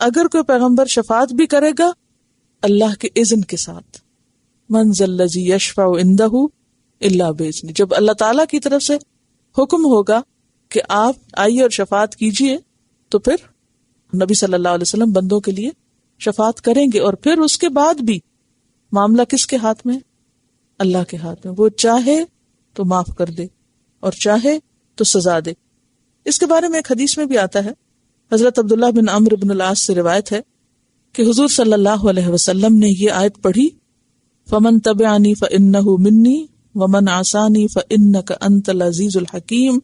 اگر کوئی پیغمبر شفاعت بھی کرے گا اللہ کے اذن کے ساتھ، من ذا الذی یشفع عندہ الا باذنہ، جب اللہ تعالیٰ کی طرف سے حکم ہوگا کہ آپ آئیے اور شفاعت کیجئے تو پھر نبی صلی اللہ علیہ وسلم بندوں کے لیے شفاعت کریں گے. اور پھر اس کے بعد بھی معاملہ کس کے ہاتھ میں؟ اللہ کے ہاتھ میں. وہ چاہے تو معاف کر دے اور چاہے تو سزا دے. اس کے بارے میں ایک حدیث میں بھی آتا ہے، حضرت عبداللہ بن عمرو بن العاص سے روایت ہے کہ حضور صلی اللہ علیہ وسلم نے یہ آیت پڑھی، فمن تبعنی فانہ منی ومن عصانی فانک انت العزیز الحکیم،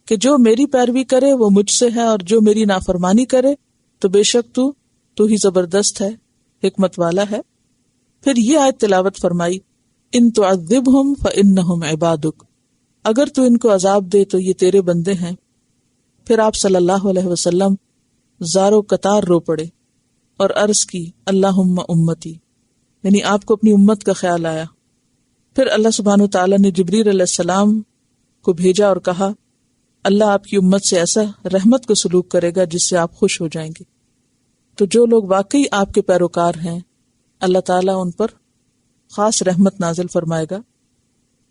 کہ جو میری پیروی کرے وہ مجھ سے ہے اور جو میری نافرمانی کرے تو بے شک تو ہی زبردست ہے، حکمت والا ہے. پھر یہ آیت تلاوت فرمائی، ان تعذبہم فانہم عبادک، اگر تو ان کو عذاب دے تو یہ تیرے بندے ہیں. پھر آپ صلی اللہ علیہ وسلم زارو قطار رو پڑے اور عرض کی اللہم امتی، یعنی آپ کو اپنی امت کا خیال آیا. پھر اللہ سبحانہ وتعالی نے جبریل علیہ السلام کو بھیجا اور کہا اللہ آپ کی امت سے ایسا رحمت کو سلوک کرے گا جس سے آپ خوش ہو جائیں گے. تو جو لوگ واقعی آپ کے پیروکار ہیں اللہ تعالیٰ ان پر خاص رحمت نازل فرمائے گا.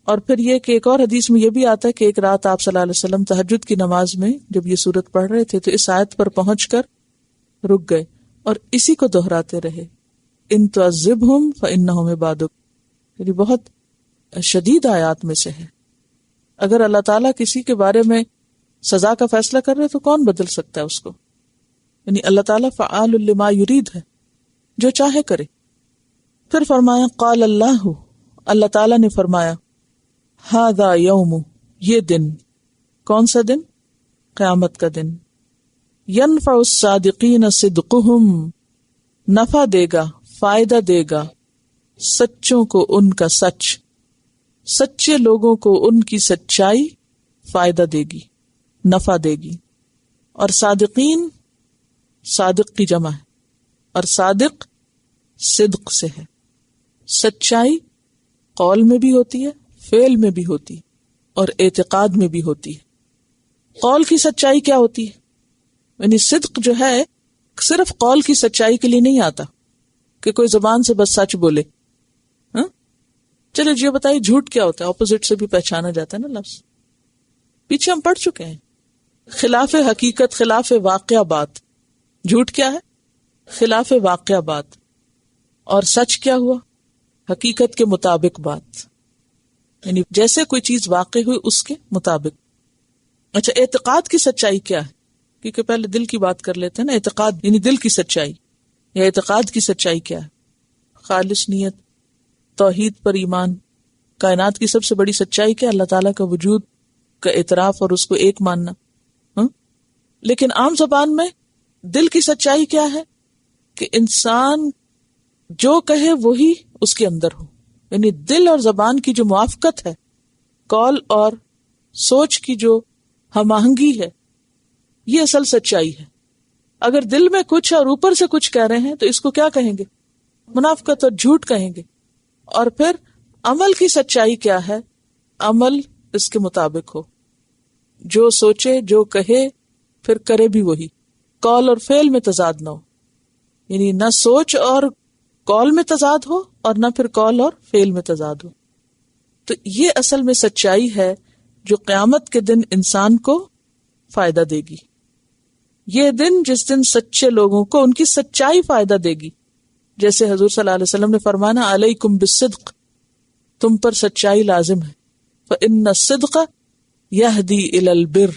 اور پھر یہ کہ ایک اور حدیث میں یہ بھی آتا ہے کہ ایک رات آپ صلی اللہ علیہ وسلم تہجد کی نماز میں جب یہ سورت پڑھ رہے تھے تو اس آیت پر پہنچ کر رک گئے اور اسی کو دہراتے رہے، ان تعذبہم فانہم عبادک. یعنی بہت شدید آیات میں سے ہے. اگر اللہ تعالیٰ کسی کے بارے میں سزا کا فیصلہ کر رہے تو کون بدل سکتا ہے اس کو؟ یعنی اللہ تعالیٰ فعال لما یرید ہے، جو چاہے کرے. پھر فرمایا قال اللہ، اللہ تعالیٰ نے فرمایا ھذا یوم، یہ دن. کون سا دن؟ قیامت کا دن. ینفع الصادقین صدقہم، نفع دے گا، فائدہ دے گا سچوں کو ان کا سچ، سچے لوگوں کو ان کی سچائی فائدہ دے گی، نفع دے گی. اور صادقین صادق کی جمع ہے، اور صادق صدق سے ہے. سچائی قول میں بھی ہوتی ہے، فعل میں بھی ہوتی ہے، اور اعتقاد میں بھی ہوتی ہے. قول کی سچائی کیا ہوتی ہے؟ یعنی صدق جو ہے صرف قول کی سچائی کے لیے نہیں آتا کہ کوئی زبان سے بس سچ بولے. چلے جی بتائیے جھوٹ کیا ہوتا ہے؟ اپوزٹ سے بھی پہچانا جاتا ہے نا لفظ، پیچھے ہم پڑھ چکے ہیں. خلاف حقیقت، خلاف واقعہ بات. جھوٹ کیا ہے؟ خلاف واقعہ بات. اور سچ کیا ہوا؟ حقیقت کے مطابق بات، یعنی جیسے کوئی چیز واقع ہوئی اس کے مطابق. اچھا اعتقاد کی سچائی کیا ہے؟ کیونکہ پہلے دل کی بات کر لیتے ہیں نا. اعتقاد یعنی دل کی سچائی، یا اعتقاد کی سچائی کیا ہے؟ خالص نیت، توحید پر ایمان. کائنات کی سب سے بڑی سچائی کیا؟ اللہ تعالیٰ کا وجود کا اعتراف اور اس کو ایک ماننا. لیکن عام زبان میں دل کی سچائی کیا ہے؟ کہ انسان جو کہے وہی اس کے اندر ہو. یعنی دل اور زبان کی جو موافقت ہے، قول اور سوچ کی جو ہم آہنگی ہے، یہ اصل سچائی ہے. اگر دل میں کچھ اور اوپر سے کچھ کہہ رہے ہیں تو اس کو کیا کہیں گے؟ منافقت اور جھوٹ کہیں گے. اور پھر عمل کی سچائی کیا ہے؟ عمل اس کے مطابق ہو، جو سوچے جو کہے پھر کرے بھی وہی. قول اور فعل میں تضاد نہ ہو، یعنی نہ سوچ اور قول میں تضاد ہو اور نہ پھر قول اور فعل میں تضاد ہو. تو یہ اصل میں سچائی ہے جو قیامت کے دن انسان کو فائدہ دے گی. یہ دن جس دن سچے لوگوں کو ان کی سچائی فائدہ دے گی. جیسے حضور صلی اللہ علیہ وسلم نے فرمانا علیکم بالصدق، تم پر سچائی لازم ہے. فإن الصدق یہدی الی البر،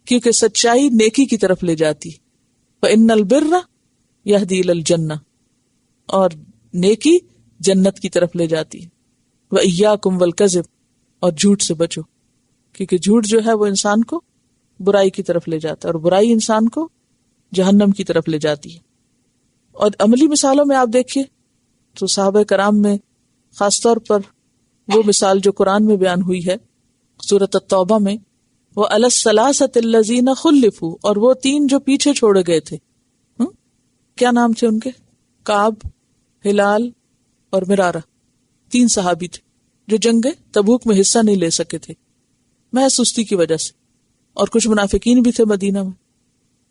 کیونکہ سچائی نیکی کی طرف لے جاتی. فإن البر یہدی الی الجنہ، اور نیکی جنت کی طرف لے جاتی. وإیاکم والکذب، اور جھوٹ سے بچو، کیونکہ جھوٹ جو ہے وہ انسان کو برائی کی طرف لے جاتا ہے اور برائی انسان کو جہنم کی طرف لے جاتی ہے. اور عملی مثالوں میں آپ دیکھیے تو صحابہ کرام میں خاص طور پر وہ مثال جو قرآن میں بیان ہوئی ہے سورۃ التوبہ میں، وعلی الثلاثۃ الذین خلفوا، اور وہ 3 جو پیچھے چھوڑے گئے تھے. کیا نام تھے ان کے؟ کعب، ہلال اور مرارہ. 3 صحابی تھے جو جنگ تبوک میں حصہ نہیں لے سکے تھے محض سستی کی وجہ سے، اور کچھ منافقین بھی تھے مدینہ میں.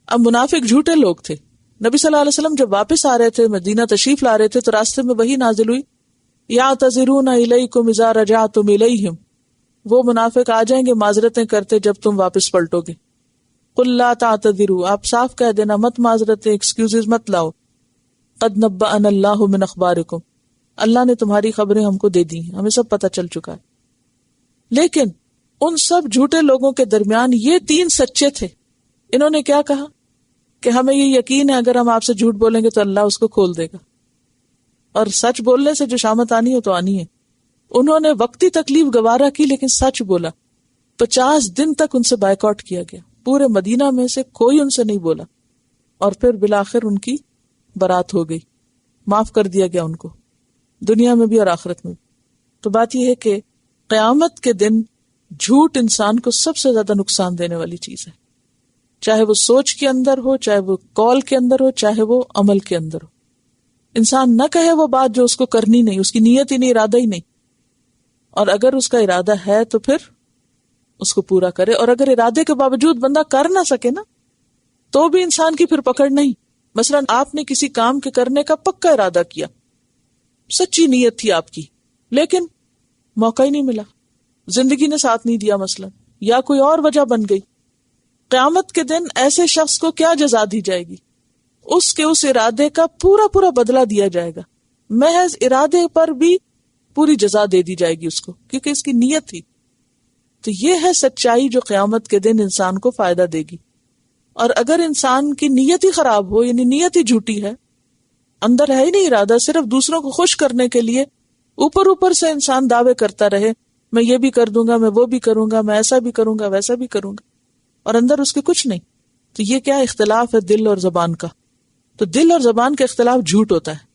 اب منافق جھوٹے لوگ تھے. نبی صلی اللہ علیہ وسلم جب واپس آ رہے تھے، مدینہ تشریف لا رہے تھے، تو راستے میں وحی نازل ہوئی، یعتذرون الیکم اذا رجعتم الیہم، وہ منافق آ جائیں گے معذرتیں کرتے جب تم واپس پلٹو گے. قل لا تعتذروا، آپ صاف کہہ دینا مت معذرتیں، ایکسکیوزز مت لاؤ. قد نبأنا اللہ من اخبارکم، اللہ نے تمہاری خبریں ہم کو دے دی ہیں، ہمیں سب پتہ چل چکا ہے. لیکن ان سب جھوٹے لوگوں کے درمیان یہ 3 سچے تھے. انہوں نے کیا کہا کہ ہمیں یہ یقین ہے اگر ہم آپ سے جھوٹ بولیں گے تو اللہ اس کو کھول دے گا، اور سچ بولنے سے جو شامت آنی ہو تو آنی ہے. انہوں نے وقتی تکلیف گوارا کی لیکن سچ بولا. 50 دن تک ان سے بائیکاٹ کیا گیا، پورے مدینہ میں سے کوئی ان سے نہیں بولا، اور پھر بالآخر ان کی برات ہو گئی، معاف کر دیا گیا ان کو، دنیا میں بھی اور آخرت میں بھی. تو بات یہ ہے کہ قیامت کے دن جھوٹ انسان کو سب سے زیادہ نقصان دینے والی چیز ہے، چاہے وہ سوچ کے اندر ہو، چاہے وہ قول کے اندر ہو، چاہے وہ عمل کے اندر ہو. انسان نہ کہے وہ بات جو اس کو کرنی نہیں، اس کی نیت ہی نہیں، ارادہ ہی نہیں، اور اگر اس کا ارادہ ہے تو پھر اس کو پورا کرے. اور اگر ارادے کے باوجود بندہ کر نہ سکے نا، تو بھی انسان کی پھر پکڑ نہیں. مثلا آپ نے کسی کام کے کرنے کا پکا ارادہ کیا، سچی نیت تھی آپ کی، لیکن موقع ہی نہیں ملا، زندگی نے ساتھ نہیں دیا مثلا، یا کوئی اور وجہ بن گئی. قیامت کے دن ایسے شخص کو کیا جزا دی جائے گی؟ اس کے اس ارادے کا پورا بدلہ دیا جائے گا، محض ارادے پر بھی پوری جزا دے دی جائے گی اس کو، کیونکہ اس کی نیت تھی. تو یہ ہے سچائی جو قیامت کے دن انسان کو فائدہ دے گی. اور اگر انسان کی نیت ہی خراب ہو، یعنی نیت ہی جھوٹی ہے، اندر ہے ہی نہیں ارادہ، صرف دوسروں کو خوش کرنے کے لیے اوپر سے انسان دعوے کرتا رہے، میں یہ بھی کر دوں گا، میں وہ بھی کروں گا، میں ایسا بھی کروں گا، ویسا بھی کروں گا، اور اندر اس کے کچھ نہیں. تو یہ کیا اختلاف ہے دل اور زبان کا. تو دل اور زبان کا اختلاف جھوٹ ہوتا ہے.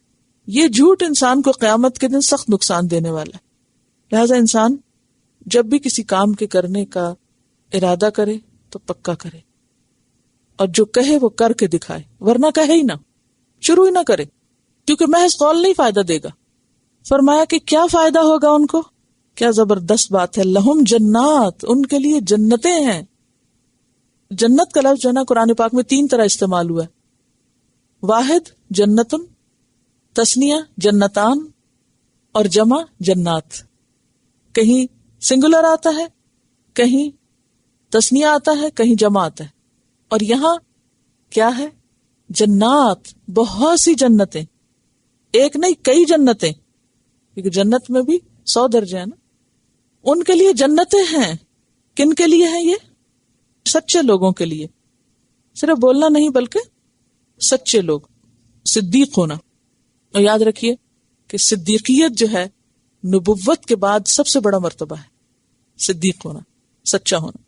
یہ جھوٹ انسان کو قیامت کے دن سخت نقصان دینے والا ہے. لہذا انسان جب بھی کسی کام کے کرنے کا ارادہ کرے تو پکا کرے، اور جو کہے وہ کر کے دکھائے، ورنہ کہے ہی نہ، شروع ہی نہ کرے، کیونکہ محض قول نہیں فائدہ دے گا. فرمایا کہ کیا فائدہ ہوگا ان کو؟ کیا زبردست بات ہے. لہم جنات، ان کے لیے جنتیں ہیں. جنت کا لفظ جو ہے نا قرآن پاک میں 3 طرح استعمال ہوا ہے. واحد جنتن، تثنیہ جنتان، اور جمع جنات. کہیں سنگولر آتا ہے، کہیں تثنیہ آتا ہے، کہیں جمع آتا ہے. اور یہاں کیا ہے؟ جنات، بہت سی جنتیں، ایک نہیں کئی جنتیں، کیونکہ جنت میں بھی 100 درجے ہیں نا. ان کے لیے جنتیں ہیں. کن کے لیے ہیں؟ یہ سچے لوگوں کے لیے. صرف بولنا نہیں بلکہ سچے لوگ، صدیق ہونا. اور یاد رکھیے کہ صدیقیت جو ہے نبوت کے بعد سب سے بڑا مرتبہ ہے، صدیق ہونا، سچا ہونا.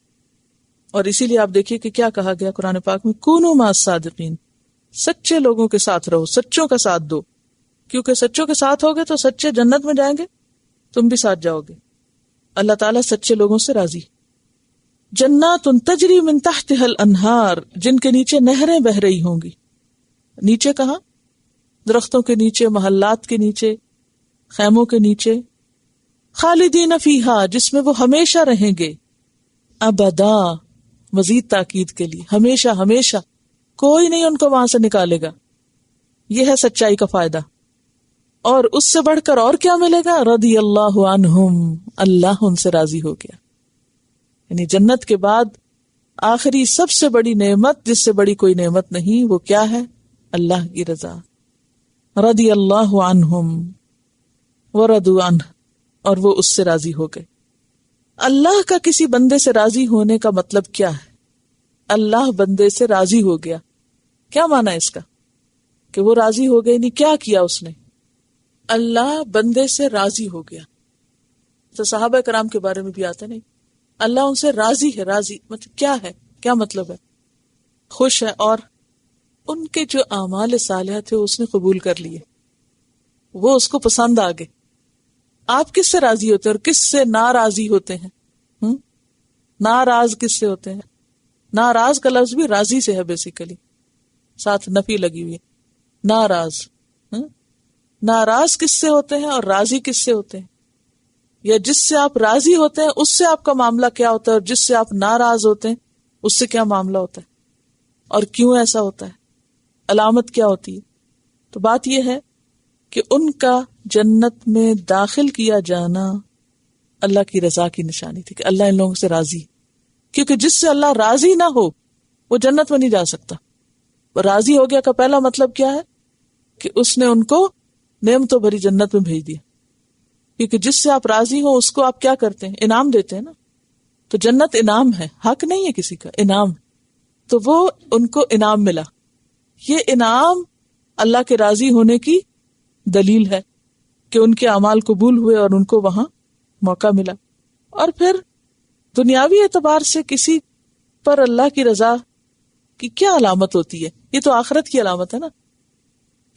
اور اسی لیے آپ دیکھیے کہ کیا کہا گیا قرآن پاک میں، کونوا مع الصادقین، سچے لوگوں کے ساتھ رہو، سچوں کا ساتھ دو، کیونکہ سچوں کے ساتھ ہوگے تو سچے جنت میں جائیں گے، تم بھی ساتھ جاؤ گے. اللہ تعالیٰ سچے لوگوں سے راضی. جنات تجری من تحتها الانہار، جن کے نیچے نہریں بہ رہی ہوں گی. نیچے کہاں؟ درختوں کے نیچے، محلات کے نیچے، خیموں کے نیچے. خالدین فیہا، جس میں وہ ہمیشہ رہیں گے. ابدا، مزید تاکید کے لیے، ہمیشہ ہمیشہ، کوئی نہیں ان کو وہاں سے نکالے گا. یہ ہے سچائی کا فائدہ. اور اس سے بڑھ کر اور کیا ملے گا؟ رضی اللہ عنہم، اللہ ان سے راضی ہو گیا. یعنی جنت کے بعد آخری سب سے بڑی نعمت، جس سے بڑی کوئی نعمت نہیں، وہ کیا ہے؟ اللہ کی رضا. رضی اللہ عنہم ورضوا عنہ، اور وہ اس سے راضی ہو گئے. اللہ کا کسی بندے سے راضی ہونے کا مطلب کیا ہے؟ اللہ بندے سے راضی ہو گیا، کیا معنی ہے اس کا؟ کہ وہ راضی ہو گئے، نہیں کیا کیا اس نے؟ اللہ بندے سے راضی ہو گیا. تو صحابہ کرام کے بارے میں بھی آتا نہیں، اللہ ان سے راضی ہے. راضی مطلب کیا ہے؟ کیا مطلب ہے؟ خوش ہے، اور ان کے جو اعمال صالحہ تھے اس نے قبول کر لیے، وہ اس کو پسند آ گئے. آپ کس سے راضی ہوتے ہیں اور کس سے ناراضی ہوتے ہیں؟ ناراض کس سے ہوتے ہیں؟ ناراض کا لفظ بھی راضی سے ہے بیسیکلی، ساتھ نفی لگی ہوئی ہے، ناراض۔ ناراض کس سے ہوتے ہیں اور راضی کس سے ہوتے ہیں؟ یا جس سے آپ راضی ہوتے ہیں اس سے آپ کا معاملہ کیا ہوتا ہے، اور جس سے آپ ناراض ہوتے ہیں اس سے کیا معاملہ ہوتا ہے، اور کیوں ایسا ہوتا ہے، علامت کیا ہوتی ہے؟ تو بات یہ ہے کہ ان کا جنت میں داخل کیا جانا اللہ کی رضا کی نشانی تھی، کہ اللہ ان لوگوں سے راضی، کیونکہ جس سے اللہ راضی نہ ہو وہ جنت میں نہیں جا سکتا۔ راضی ہو گیا کا پہلا مطلب کیا ہے؟ کہ اس نے ان کو نعمتوں بھری جنت میں بھیج دیا، کیونکہ جس سے آپ راضی ہو اس کو آپ کیا کرتے ہیں؟ انعام دیتے ہیں نا۔ تو جنت انعام ہے، حق نہیں ہے کسی کا، انعام۔ تو وہ ان کو انعام ملا، یہ انعام اللہ کے راضی ہونے کی دلیل ہے کہ ان کے اعمال قبول ہوئے اور ان کو وہاں موقع ملا۔ اور پھر دنیاوی اعتبار سے کسی پر اللہ کی رضا کی کیا علامت ہوتی ہے؟ یہ تو آخرت کی علامت ہے نا،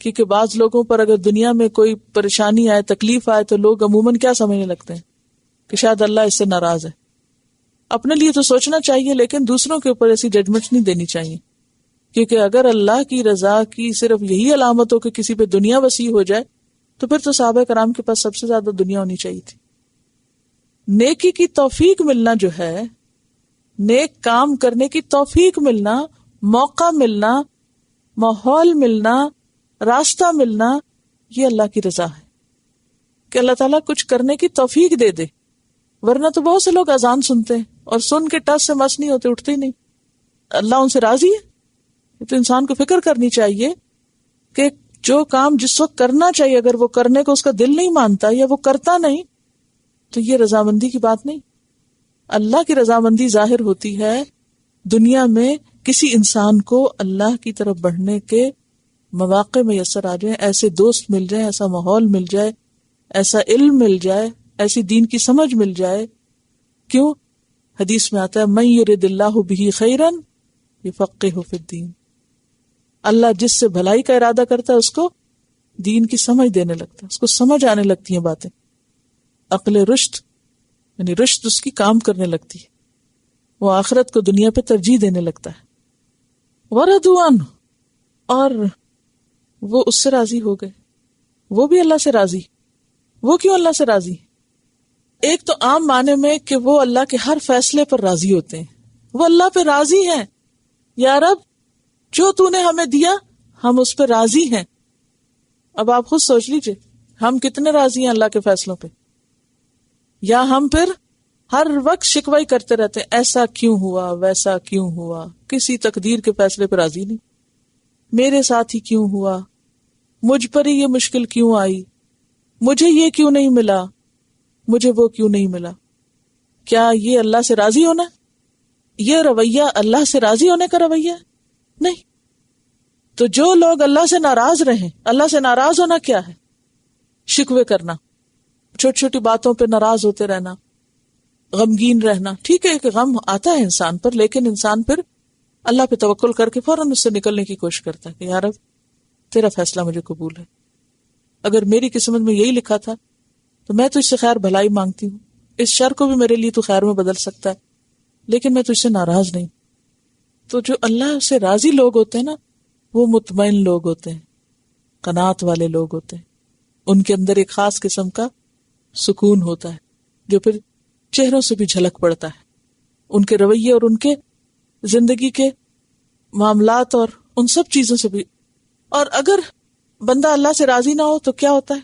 کیونکہ بعض لوگوں پر اگر دنیا میں کوئی پریشانی آئے، تکلیف آئے، تو لوگ عموماً کیا سمجھنے لگتے ہیں کہ شاید اللہ اس سے ناراض ہے۔ اپنے لیے تو سوچنا چاہیے، لیکن دوسروں کے اوپر ایسی ججمنٹ نہیں دینی چاہیے، کیونکہ اگر اللہ کی رضا کی صرف یہی علامت ہو کہ کسی پہ دنیا وسیع ہو جائے، تو پھر تو صحابہ کرام کے پاس سب سے زیادہ دنیا ہونی چاہیے تھی۔ نیکی کی توفیق ملنا جو ہے، نیک کام کرنے کی توفیق ملنا، موقع ملنا، ماحول ملنا، راستہ ملنا، یہ اللہ کی رضا ہے کہ اللہ تعالیٰ کچھ کرنے کی توفیق دے دے۔ ورنہ تو بہت سے لوگ اذان سنتے ہیں اور سن کے ٹس سے مس نہیں ہوتے، اٹھتے ہی نہیں۔ اللہ ان سے راضی ہے؟ تو انسان کو فکر کرنی چاہیے کہ جو کام جس وقت کرنا چاہیے اگر وہ کرنے کو اس کا دل نہیں مانتا یا وہ کرتا نہیں، تو یہ رضامندی کی بات نہیں۔ اللہ کی رضامندی ظاہر ہوتی ہے دنیا میں کسی انسان کو اللہ کی طرف بڑھنے کے مواقع میسر آ جائیں، ایسے دوست مل جائیں، ایسا ماحول مل جائے، ایسا علم مل جائے، ایسی دین کی سمجھ مل جائے۔ کیوں؟ حدیث میں آتا ہے من یرد اللہ بہ خیرا یفقہہ فی الدین، اللہ جس سے بھلائی کا ارادہ کرتا ہے اس کو دین کی سمجھ دینے لگتا ہے، اس کو سمجھ آنے لگتی ہیں باتیں، عقل رشد یعنی رشد اس کی کام کرنے لگتی ہے، وہ آخرت کو دنیا پہ ترجیح دینے لگتا ہے۔ وردوا عنہ، اور وہ اس سے راضی ہو گئے، وہ بھی اللہ سے راضی۔ وہ کیوں اللہ سے راضی؟ ایک تو عام معنی میں کہ وہ اللہ کے ہر فیصلے پر راضی ہوتے ہیں، وہ اللہ پہ راضی ہیں، یا رب جو تو نے ہمیں دیا ہم اس پہ راضی ہیں۔ اب آپ خود سوچ لیجئے ہم کتنے راضی ہیں اللہ کے فیصلوں پہ، یا ہم پھر ہر وقت شکوہ کرتے رہتے ہیں ایسا کیوں ہوا، ویسا کیوں ہوا، کسی تقدیر کے فیصلے پہ راضی نہیں، میرے ساتھ ہی کیوں ہوا، مجھ پر ہی یہ مشکل کیوں آئی، مجھے یہ کیوں نہیں ملا، مجھے وہ کیوں نہیں ملا۔ کیا یہ اللہ سے راضی ہونا؟ یہ رویہ اللہ سے راضی ہونے کا رویہ ہے؟ نہیں۔ تو جو لوگ اللہ سے ناراض رہیں، اللہ سے ناراض ہونا کیا ہے؟ شکوے کرنا، چھوٹی چھوٹی باتوں پہ ناراض ہوتے رہنا، غمگین رہنا۔ ٹھیک ہے کہ غم آتا ہے انسان پر، لیکن انسان پھر اللہ پہ توکل کر کے فوراً اس سے نکلنے کی کوشش کرتا ہے کہ یا رب تیرا فیصلہ مجھے قبول ہے، اگر میری قسمت میں یہی لکھا تھا تو میں تجھ سے خیر بھلائی مانگتی ہوں، اس شر کو بھی میرے لیے تو خیر میں بدل سکتا ہے، لیکن میں تجھ سے ناراض نہیں۔ تو جو اللہ سے راضی لوگ ہوتے ہیں نا، وہ مطمئن لوگ ہوتے ہیں، قناعت والے لوگ ہوتے ہیں، ان کے اندر ایک خاص قسم کا سکون ہوتا ہے جو پھر چہروں سے بھی جھلک پڑتا ہے، ان کے رویے اور ان کے زندگی کے معاملات اور ان سب چیزوں سے بھی۔ اور اگر بندہ اللہ سے راضی نہ ہو تو کیا ہوتا ہے؟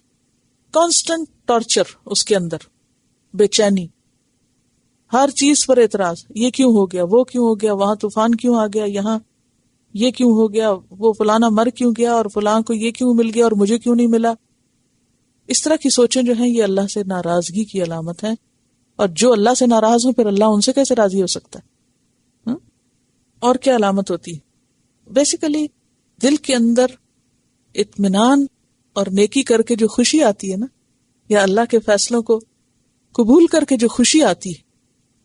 کانسٹنٹ ٹارچر اس کے اندر، بے چینی، ہر چیز پر اعتراض، یہ کیوں ہو گیا، وہ کیوں ہو گیا، وہاں طوفان کیوں آ گیا، یہاں یہ کیوں ہو گیا، وہ فلانا مر کیوں گیا، اور فلاں کو یہ کیوں مل گیا اور مجھے کیوں نہیں ملا۔ اس طرح کی سوچیں جو ہیں یہ اللہ سے ناراضگی کی علامت ہیں، اور جو اللہ سے ناراض ہوں پھر اللہ ان سے کیسے راضی ہو سکتا ہے؟ اور کیا علامت ہوتی ہے؟ بیسیکلی دل کے اندر اطمینان اور نیکی کر کے جو خوشی آتی ہے نا، یا اللہ کے فیصلوں کو قبول کر کے جو خوشی آتی ہے،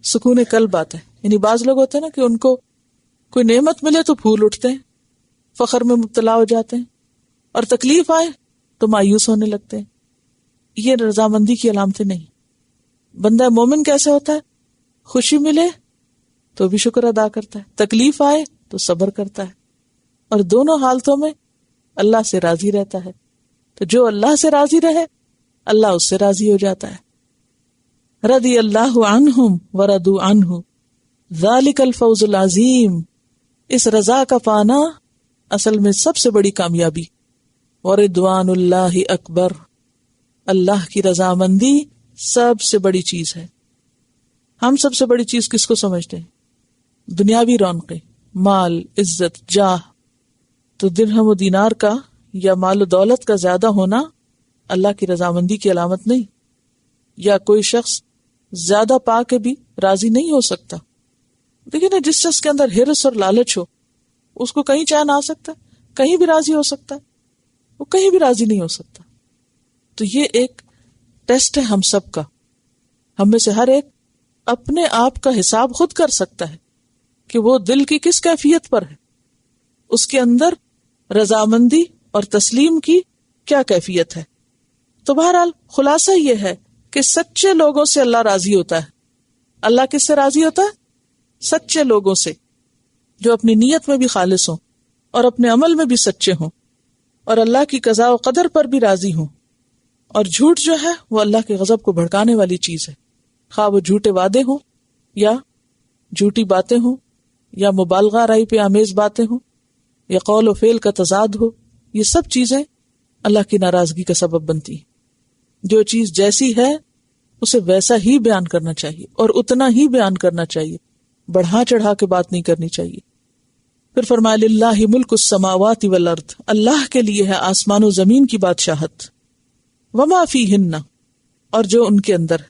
سکون قلب آتا ہے۔ یعنی بعض لوگ ہوتے ہیں نا کہ ان کو کوئی نعمت ملے تو پھول اٹھتے ہیں، فخر میں مبتلا ہو جاتے ہیں، اور تکلیف آئے تو مایوس ہونے لگتے ہیں۔ یہ رضامندی کی علامتیں نہیں۔ بندہ مومن کیسے ہوتا ہے؟ خوشی ملے تو بھی شکر ادا کرتا ہے، تکلیف آئے تو صبر کرتا ہے، اور دونوں حالتوں میں اللہ سے راضی رہتا ہے. تو جو اللہ سے راضی رہے اللہ اس سے راضی ہو جاتا ہے. رضی اللہ عنہم ورضوا عنہ ذالک الفوز العظیم. اس رضا کا پانا اصل میں سب سے بڑی کامیابی. ورضوان اللہ اکبر. اللہ کی رضامندی سب سے بڑی چیز ہے. ہم سب سے بڑی چیز کس کو سمجھتے ہیں؟ دنیاوی رونقیں، مال، عزت، جاہ. تو درہم و دینار کا یا مال و دولت کا زیادہ ہونا اللہ کی رضامندی کی علامت نہیں. یا کوئی شخص زیادہ پا کے بھی راضی نہیں ہو سکتا. دیکھیں نا، جس شخص کے اندر ہرس اور لالچ ہو اس کو کہیں چین آ سکتا ہے، کہیں بھی راضی ہو سکتا ہے، وہ کہیں بھی راضی نہیں ہو سکتا. تو یہ ایک ٹیسٹ ہے ہم سب کا. ہم میں سے ہر ایک اپنے آپ کا حساب خود کر سکتا ہے کہ وہ دل کی کس کیفیت پر ہے، اس کے اندر رضامندی اور تسلیم کی کیا کیفیت ہے. تو بہرحال خلاصہ یہ ہے کہ سچے لوگوں سے اللہ راضی ہوتا ہے. اللہ کس سے راضی ہوتا ہے؟ سچے لوگوں سے، جو اپنی نیت میں بھی خالص ہوں اور اپنے عمل میں بھی سچے ہوں اور اللہ کی قضاء و قدر پر بھی راضی ہوں. اور جھوٹ جو ہے وہ اللہ کے غضب کو بھڑکانے والی چیز ہے، خواہ وہ جھوٹے وعدے ہوں یا جھوٹی باتیں ہوں یا مبالغہ آرائی پہ آمیز باتیں ہوں یا قول و فعل کا تضاد ہو. یہ سب چیزیں اللہ کی ناراضگی کا سبب بنتی ہیں. جو چیز جیسی ہے اسے ویسا ہی بیان کرنا چاہیے اور اتنا ہی بیان کرنا چاہیے، بڑھا چڑھا کے بات نہیں کرنی چاہیے. پھر فرمایا للہ ملک السماوات والارض. اللہ کے لیے ہے آسمان و زمین کی بادشاہت. وما فیہن، اور جو ان کے اندر،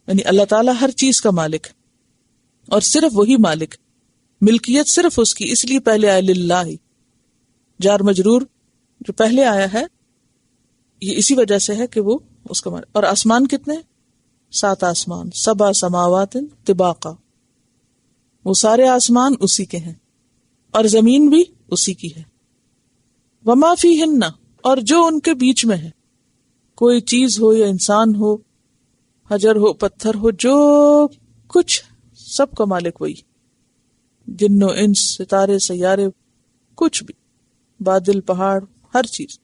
یعنی اللہ تعالیٰ ہر چیز کا مالک ہے اور صرف وہی مالک. ملکیت صرف اس کی، اس لیے پہلے آیا للہ. جار مجرور جو پہلے آیا ہے یہ اسی وجہ سے ہے کہ وہ اس کا مالک. اور آسمان کتنے؟ 7 آسمان، 7 سماوات طباقا. وہ سارے آسمان اسی کے ہیں اور زمین بھی اسی کی ہے. وما فیہن، اور جو ان کے بیچ میں ہے، کوئی چیز ہو یا انسان ہو، حجر ہو، پتھر ہو، جو کچھ، سب کا مالک وہی. جن و انس، ستارے، سیارے، کچھ بھی، بادل، پہاڑ، ہر چیز،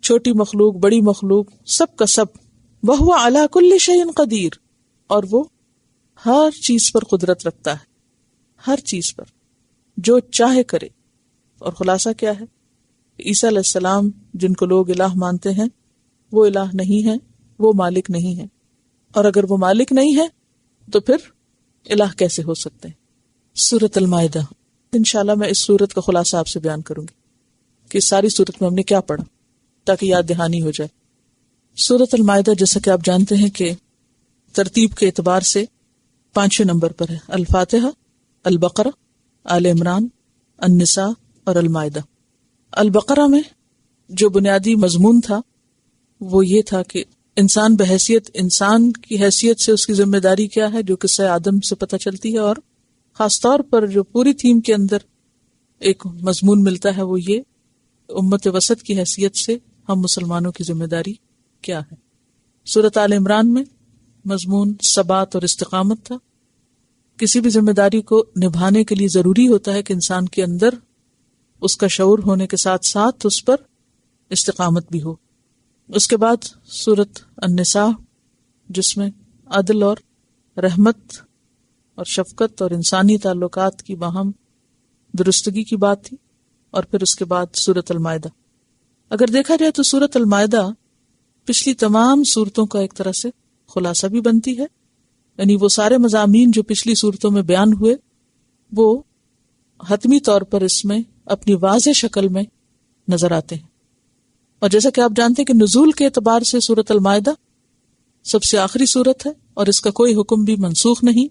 چھوٹی مخلوق، بڑی مخلوق، سب کا سب. وَهُوَ عَلَى كُلِّ شَيْءٍ قَدِيرٌ، اور وہ ہر چیز پر قدرت رکھتا ہے، ہر چیز پر جو چاہے کرے. اور خلاصہ کیا ہے؟ عیسیٰ علیہ السلام جن کو لوگ الہ مانتے ہیں وہ الہ نہیں ہے، وہ مالک نہیں ہے. اور اگر وہ مالک نہیں ہے تو پھر الہ کیسے ہو سکتے ہیں؟ سورۃ المائدہ. انشاءاللہ میں اس سورت کا خلاصہ آپ سے بیان کروں گی کہ ساری سورت میں ہم نے کیا پڑھا تاکہ یاد دہانی ہو جائے. سورۃ المائدہ جیسا کہ آپ جانتے ہیں کہ ترتیب کے اعتبار سے 5ویں نمبر پر ہے. الفاتحہ، البقرہ، آل عمران، النساء اور المائدہ. البقرہ میں جو بنیادی مضمون تھا وہ یہ تھا کہ انسان بحیثیت انسان کی حیثیت سے اس کی ذمہ داری کیا ہے، جو قصہ آدم سے پتہ چلتی ہے. اور خاص طور پر جو پوری تھیم کے اندر ایک مضمون ملتا ہے وہ یہ امت وسط کی حیثیت سے ہم مسلمانوں کی ذمہ داری کیا ہے. سورۃ آل عمران میں مضمون ثبات اور استقامت تھا. کسی بھی ذمہ داری کو نبھانے کے لیے ضروری ہوتا ہے کہ انسان کے اندر اس کا شعور ہونے کے ساتھ ساتھ اس پر استقامت بھی ہو. اس کے بعد سورۃ النساء جس میں عدل اور رحمت اور شفقت اور انسانی تعلقات کی باہم درستگی کی بات تھی. اور پھر اس کے بعد سورۃ المائدہ. اگر دیکھا جائے تو سورۃ المائدہ پچھلی تمام صورتوں کا ایک طرح سے خلاصہ بھی بنتی ہے. یعنی وہ سارے مضامین جو پچھلی صورتوں میں بیان ہوئے وہ حتمی طور پر اس میں اپنی واضح شکل میں نظر آتے ہیں. اور جیسا کہ آپ جانتے ہیں کہ نزول کے اعتبار سے سورۃ المائدہ سب سے آخری سورت ہے اور اس کا کوئی حکم بھی منسوخ نہیں.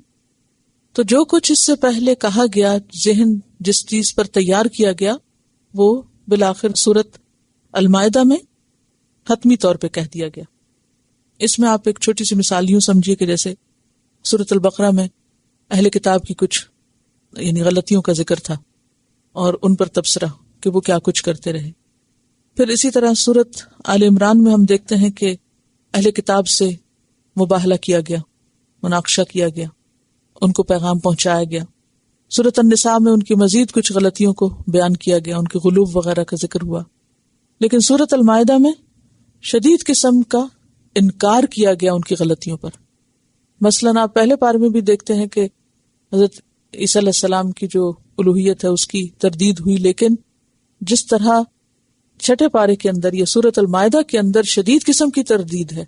تو جو کچھ اس سے پہلے کہا گیا، ذہن جس چیز پر تیار کیا گیا، وہ بالآخر سورت المائدہ میں حتمی طور پہ کہہ دیا گیا. اس میں آپ ایک چھوٹی سی مثال یوں سمجھیے کہ جیسے سورۃ البقرہ میں اہل کتاب کی کچھ یعنی غلطیوں کا ذکر تھا اور ان پر تبصرہ کہ وہ کیا کچھ کرتے رہے. پھر اسی طرح سورۃ آل عمران میں ہم دیکھتے ہیں کہ اہل کتاب سے مباہلہ کیا گیا، مناقشہ کیا گیا ان کو پیغام پہنچایا گیا. سورۃ النساء میں ان کی مزید کچھ غلطیوں کو بیان کیا گیا، ان کے غلوب وغیرہ کا ذکر ہوا. لیکن سورۃ المائدہ میں شدید قسم کا انکار کیا گیا ان کی غلطیوں پر. مثلاً آپ پہلے پارے میں بھی دیکھتے ہیں کہ حضرت عیسیٰ علیہ السلام کی جو الوہیت ہے اس کی تردید ہوئی، لیکن جس طرح چھٹے پارے کے اندر یا سورۃ المائدہ کے اندر شدید قسم کی تردید ہے،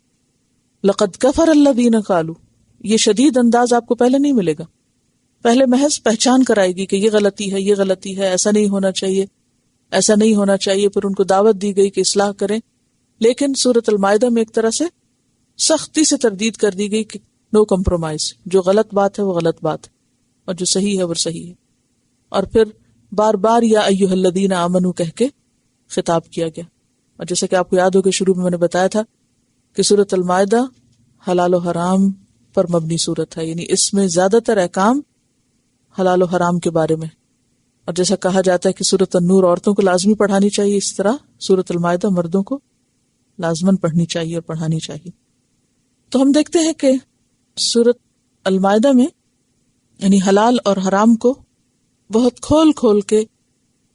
لقد کفر الذین قالوا، یہ شدید انداز آپ کو پہلے نہیں ملے گا. پہلے محض پہچان کرائے گی کہ یہ غلطی ہے، یہ غلطی ہے، ایسا نہیں ہونا چاہیے، ایسا نہیں ہونا چاہیے، پھر ان کو دعوت دی گئی کہ اصلاح کریں. لیکن سورۃ المائدہ میں ایک طرح سے سختی سے تردید کر دی گئی کہ نو کمپرومائز، جو غلط بات ہے وہ غلط بات ہے اور جو صحیح ہے وہ صحیح ہے. اور پھر بار بار یا ایھا الذین آمنوا کہہ کے خطاب کیا گیا. اور جیسے کہ آپ کو یاد ہوگا شروع میں میں نے بتایا تھا کہ سورۃ المائدہ حلال و حرام پر مبنی سورت ہے، یعنی اس میں زیادہ تر احکام حلال و حرام کے بارے میں. اور جیسا کہا جاتا ہے کہ سورۃ النور عورتوں کو لازمی پڑھانی چاہیے، اس طرح سورۃ المائدہ مردوں کو لازماً پڑھنی چاہیے اور پڑھانی چاہیے. تو ہم دیکھتے ہیں کہ سورۃ المائدہ میں یعنی حلال اور حرام کو بہت کھول کھول کے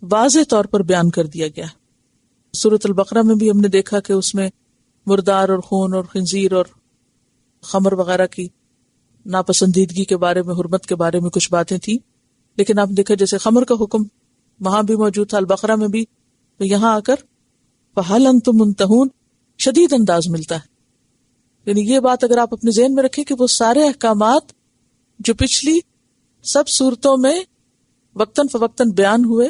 واضح طور پر بیان کر دیا گیا. سورۃ البقرہ میں بھی ہم نے دیکھا کہ اس میں مردار اور خون اور خنزیر اور خمر وغیرہ کی ناپسندیدگی کے بارے میں، حرمت کے بارے میں کچھ باتیں تھیں. لیکن آپ دیکھا جیسے خمر کا حکم وہاں بھی موجود تھا البقرہ میں بھی، تو یہاں آ کر فَهَلْ أَنْتُمْ مُنْتَهُونَ شدید انداز ملتا ہے. یعنی یہ بات اگر آپ اپنے ذہن میں رکھیں کہ وہ سارے احکامات جو پچھلی سب صورتوں میں وقتاً فوقتاً بیان ہوئے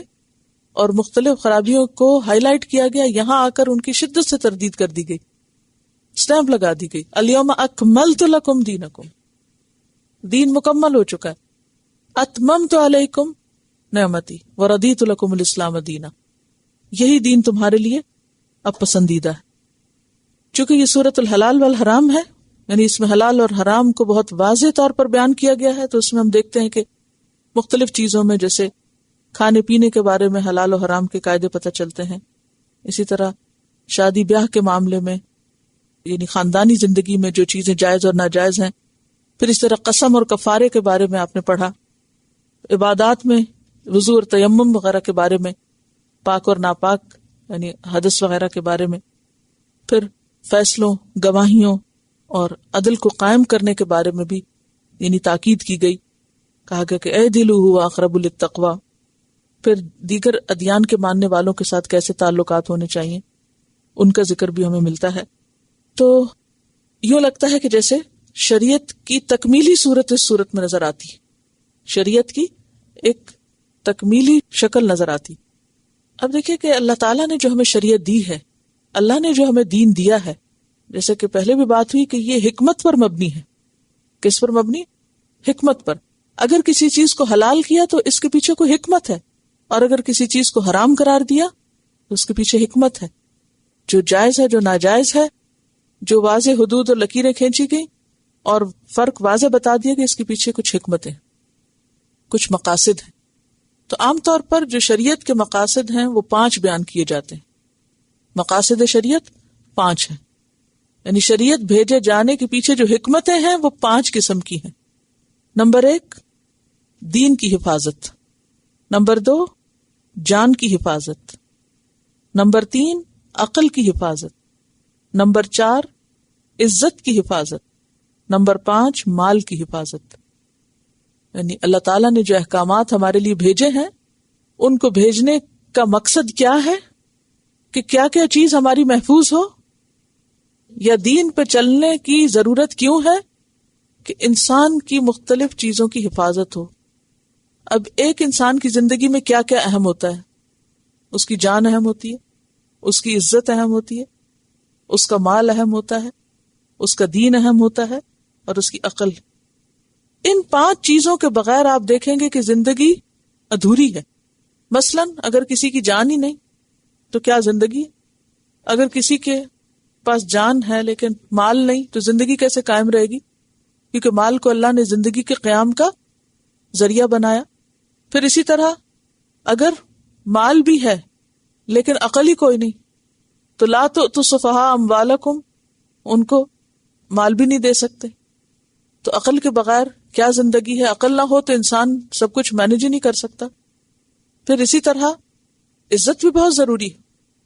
اور مختلف خرابیوں کو ہائی لائٹ کیا گیا، یہاں آ کر ان کی شدت سے تردید کر دی گئی، اسٹیمپ لگا دی گئی. الیوم اکملت لکم دینکم، دین مکمل ہو چکا ہے. اتممت علیکم نعمتی ورضیت لکم الاسلام دینا، یہی دین تمہارے لیے اب پسندیدہ ہے. چونکہ یہ سورۃ الحلال والحرام ہے، یعنی اس میں حلال اور حرام کو بہت واضح طور پر بیان کیا گیا ہے، تو اس میں ہم دیکھتے ہیں کہ مختلف چیزوں میں جیسے کھانے پینے کے بارے میں حلال و حرام کے قاعدے پتہ چلتے ہیں. اسی طرح شادی بیاہ کے معاملے میں، یعنی خاندانی زندگی میں جو چیزیں جائز اور ناجائز ہیں. پھر اس طرح قسم اور کفارے کے بارے میں آپ نے پڑھا. عبادات میں وضو اور تیمم وغیرہ کے بارے میں، پاک اور ناپاک یعنی حدث وغیرہ کے بارے میں. پھر فیصلوں، گواہیوں اور عدل کو قائم کرنے کے بارے میں بھی یعنی تاکید کی گئی. کہا گیا کہ اعدلوا هو اقرب للتقوی. پھر دیگر ادیان کے ماننے والوں کے ساتھ کیسے تعلقات ہونے چاہیے، ان کا ذکر بھی ہمیں ملتا ہے. تو یوں لگتا ہے کہ جیسے شریعت کی تکمیلی صورت اس صورت میں نظر آتی ہے، شریعت کی ایک تکمیلی شکل نظر آتی. اب دیکھیں کہ اللہ تعالیٰ نے جو ہمیں شریعت دی ہے، اللہ نے جو ہمیں دین دیا ہے، جیسے کہ پہلے بھی بات ہوئی کہ یہ حکمت پر مبنی ہے. کس پر مبنی؟ حکمت پر. اگر کسی چیز کو حلال کیا تو اس کے پیچھے کوئی حکمت ہے، اور اگر کسی چیز کو حرام قرار دیا تو اس کے پیچھے حکمت ہے. جو جائز ہے، جو ناجائز ہے، جو واضح حدود اور لکیریں کھینچی گئی اور فرق واضح بتا دیا کہ اس کے پیچھے کچھ حکمتیں، کچھ مقاصد ہیں. تو عام طور پر جو شریعت کے مقاصد ہیں وہ 5 بیان کیے جاتے ہیں. مقاصد شریعت 5 ہیں، یعنی شریعت بھیجے جانے کے پیچھے جو حکمتیں ہیں وہ 5 قسم کی ہیں. نمبر 1 دین کی حفاظت، نمبر 2 جان کی حفاظت، نمبر 3 عقل کی حفاظت، نمبر 4 عزت کی حفاظت، نمبر 5 مال کی حفاظت. یعنی اللہ تعالیٰ نے جو احکامات ہمارے لیے بھیجے ہیں ان کو بھیجنے کا مقصد کیا ہے کہ کیا کیا چیز ہماری محفوظ ہو، یا دین پہ چلنے کی ضرورت کیوں ہے کہ انسان کی مختلف چیزوں کی حفاظت ہو. اب ایک انسان کی زندگی میں کیا کیا اہم ہوتا ہے؟ اس کی جان اہم ہوتی ہے، اس کی عزت اہم ہوتی ہے، اس کا مال اہم ہوتا ہے، اس کا دین اہم ہوتا ہے، اور اس کی عقل. ان 5 چیزوں کے بغیر آپ دیکھیں گے کہ زندگی ادھوری ہے. مثلا اگر کسی کی جان ہی نہیں تو کیا زندگی ہے؟ اگر کسی کے پاس جان ہے لیکن مال نہیں تو زندگی کیسے قائم رہے گی؟ کیونکہ مال کو اللہ نے زندگی کے قیام کا ذریعہ بنایا. پھر اسی طرح اگر مال بھی ہے لیکن عقل ہی کوئی نہیں تو لا تؤتوا السفہاء اموالکم، ان کو مال بھی نہیں دے سکتے. تو عقل کے بغیر کیا زندگی ہے؟ عقل نہ ہو تو انسان سب کچھ مینج ہی نہیں کر سکتا. پھر اسی طرح عزت بھی بہت ضروری ہے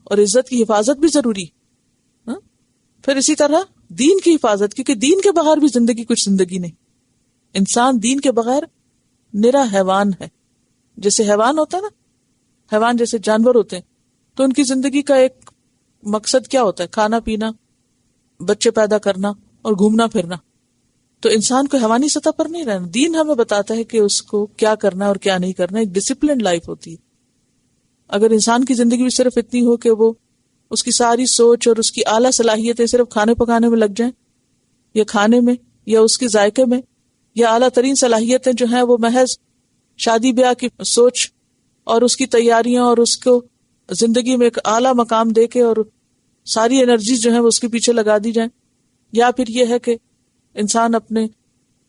اور عزت کی حفاظت بھی ضروری ہے. پھر اسی طرح دین کی حفاظت، کیونکہ دین کے بغیر بھی زندگی کچھ زندگی نہیں. انسان دین کے بغیر نرا حیوان ہے. جیسے حیوان ہوتا ہے نا، حیوان جیسے جانور ہوتے ہیں تو ان کی زندگی کا ایک مقصد کیا ہوتا ہے؟ کھانا پینا، بچے پیدا کرنا اور گھومنا پھرنا. تو انسان کو حیوانی سطح پر نہیں رہنا. دین ہمیں بتاتا ہے کہ اس کو کیا کرنا اور کیا نہیں کرنا. ایک ڈسپلنڈ لائف ہوتی ہے. اگر انسان کی زندگی بھی صرف اتنی ہو کہ وہ اس کی ساری سوچ اور اس کی اعلیٰ صلاحیتیں صرف کھانے پکانے میں لگ جائیں، یا کھانے میں، یا اس کے ذائقے میں، یا اعلیٰ ترین صلاحیتیں جو ہیں وہ محض شادی بیاہ کی سوچ اور اس کی تیاریاں اور اس کو زندگی میں ایک اعلیٰ مقام دے کے اور ساری انرجیز جو ہیں وہ اس کے پیچھے لگا دی جائیں، یا پھر یہ ہے کہ انسان اپنے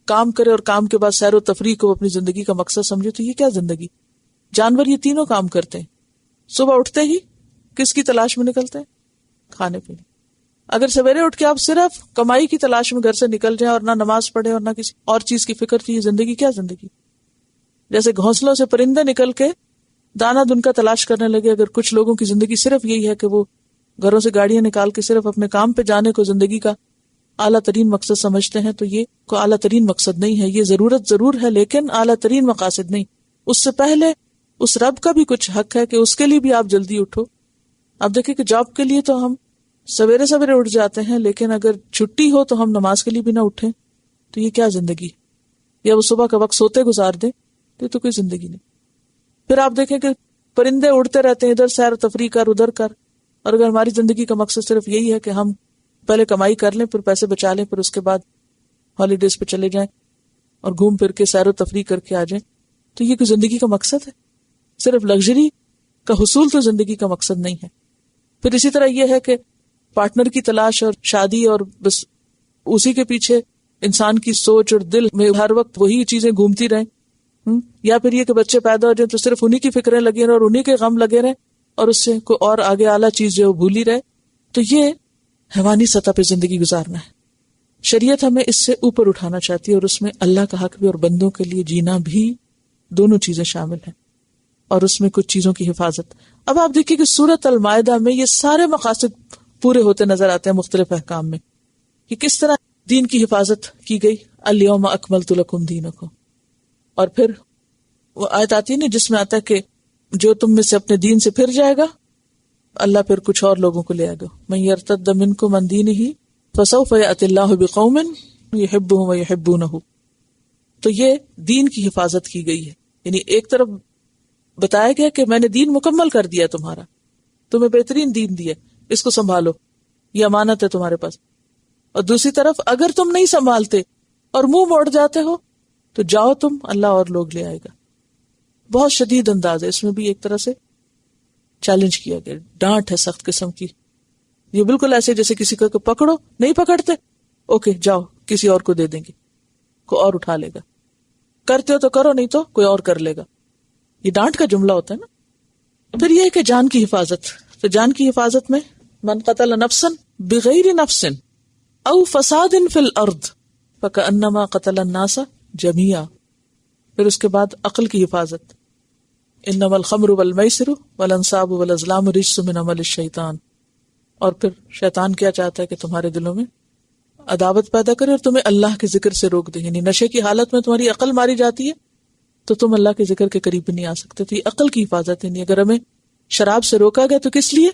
کام کرے اور کام کے بعد سیر و تفریح کو اپنی زندگی کا مقصد سمجھے. تو یہ کیا زندگی؟ جانور یہ تینوں کام کرتے ہیں. صبح اٹھتے ہی کس کی تلاش میں نکلتے ہیں؟ کھانے پینے. اگر سویرے اٹھ کے آپ صرف کمائی کی تلاش میں گھر سے نکل جائیں اور نہ نماز پڑھیں اور نہ کسی اور چیز کی فکر تھی، یہ زندگی کیا زندگی؟ جیسے گھونسلوں سے پرندے نکل کے دانا دن کا تلاش کرنے لگے. اگر کچھ لوگوں کی زندگی صرف یہی ہے کہ وہ گھروں سے گاڑیاں نکال کے صرف اپنے کام پہ جانے کو زندگی کا اعلیٰ ترین مقصد سمجھتے ہیں، تو یہ کوئی اعلیٰ ترین مقصد نہیں ہے. یہ ضرورت ضرور ہے لیکن اعلیٰ ترین مقاصد نہیں. اس سے پہلے اس رب کا بھی کچھ حق ہے کہ اس کے لیے بھی آپ جلدی اٹھو. آپ دیکھیں کہ جاب کے لیے تو ہم سویرے سویرے اٹھ جاتے ہیں، لیکن اگر چھٹی ہو تو ہم نماز کے لیے بھی نہ اٹھیں تو یہ کیا زندگی؟ یا وہ صبح کا وقت سوتے گزار دیں تو یہ تو کوئی زندگی نہیں. پھر آپ دیکھیں کہ پرندے اڑتے رہتے ہیں، ادھر سیر و تفریح کر ادھر کر. اور اگر ہماری زندگی کا مقصد صرف یہی ہے کہ ہم پہلے کمائی کر لیں، پھر پیسے بچا لیں، پھر اس کے بعد ہالیڈیز پہ چلے جائیں اور گھوم پھر کے سیر و تفریح کر کے آ جائیں، تو یہ کوئی زندگی کا مقصد ہے؟ صرف لگژری کا حصول تو زندگی کا مقصد نہیں ہے. پھر اسی طرح یہ ہے کہ پارٹنر کی تلاش اور شادی اور بس اسی کے پیچھے انسان کی سوچ اور دل میں ہر وقت وہی چیزیں گھومتی رہیں. یا پھر یہ کہ بچے پیدا ہو جائیں تو صرف انہی کی فکریں لگی رہیں اور انہی کے غم لگے رہیں اور اس سے کوئی اور آگے اعلیٰ چیز جو بھول ہی رہے. تو یہ حیوانی سطح پہ زندگی گزارنا ہے. شریعت ہمیں اس سے اوپر اٹھانا چاہتی ہے اور اس میں اللہ کا حق بھی اور بندوں کے لیے جینا بھی، دونوں چیزیں شامل ہیں، اور اس میں کچھ چیزوں کی حفاظت. اب آپ دیکھیے کہ سورۃ المائدہ میں یہ سارے مقاصد پورے ہوتے نظر آتے ہیں مختلف احکام میں، کہ کس طرح دین کی حفاظت کی گئی. الیوم اکملت لکم دینکم. اور پھر وہ آیت آتی ہے نا جس میں آتا ہے کہ جو تم میں سے اپنے دین سے پھر جائے گا اللہ پھر کچھ اور لوگوں کو لے آئے گا. من یرتد منکم عن دینہ فسوف یأتی اللہ بقوم یحبهم ویحبونہ. تو یہ دین کی حفاظت کی گئی ہے. یعنی ایک طرف بتایا گیا کہ میں نے دین مکمل کر دیا تمہارا، تمہیں بہترین دین دیا، اس کو سنبھالو، یہ امانت ہے تمہارے پاس. اور دوسری طرف اگر تم نہیں سنبھالتے اور منہ موڑ جاتے ہو تو جاؤ تم، اللہ اور لوگ لے آئے گا. بہت شدید انداز ہے اس میں بھی، ایک طرح سے چیلنج کیا گیا، ڈانٹ ہے سخت قسم کی. یہ بالکل ایسے جیسے کسی کو پکڑو، نہیں پکڑتے، اوکے جاؤ کسی اور کو دے دیں گے، کوئی اور اٹھا لے گا. کرتے ہو تو کرو، نہیں تو کوئی اور کر لے گا. یہ ڈانٹ کا جملہ ہوتا ہے نا. پھر یہ ہے کہ جان کی حفاظت. تو جان کی حفاظت میں من قتل نفسا بغیر نفس او فساد فی الارض فکأنما قتل الناس جميعا. پھر اس کے بعد عقل کی حفاظت. انما الخمر والمیسر والانصاب والازلام رجس من عمل الشیطان. اور پھر شیطان کیا چاہتا ہے کہ تمہارے دلوں میں عداوت پیدا کرے اور تمہیں اللہ کے ذکر سے روک دے. یعنی نشے کی حالت میں تمہاری عقل ماری جاتی ہے تو تم اللہ کے ذکر کے قریب بھی نہیں آ سکتے. تو یہ عقل کی حفاظت ہے. نہیں، اگر ہمیں شراب سے روکا گیا تو کس لیے؟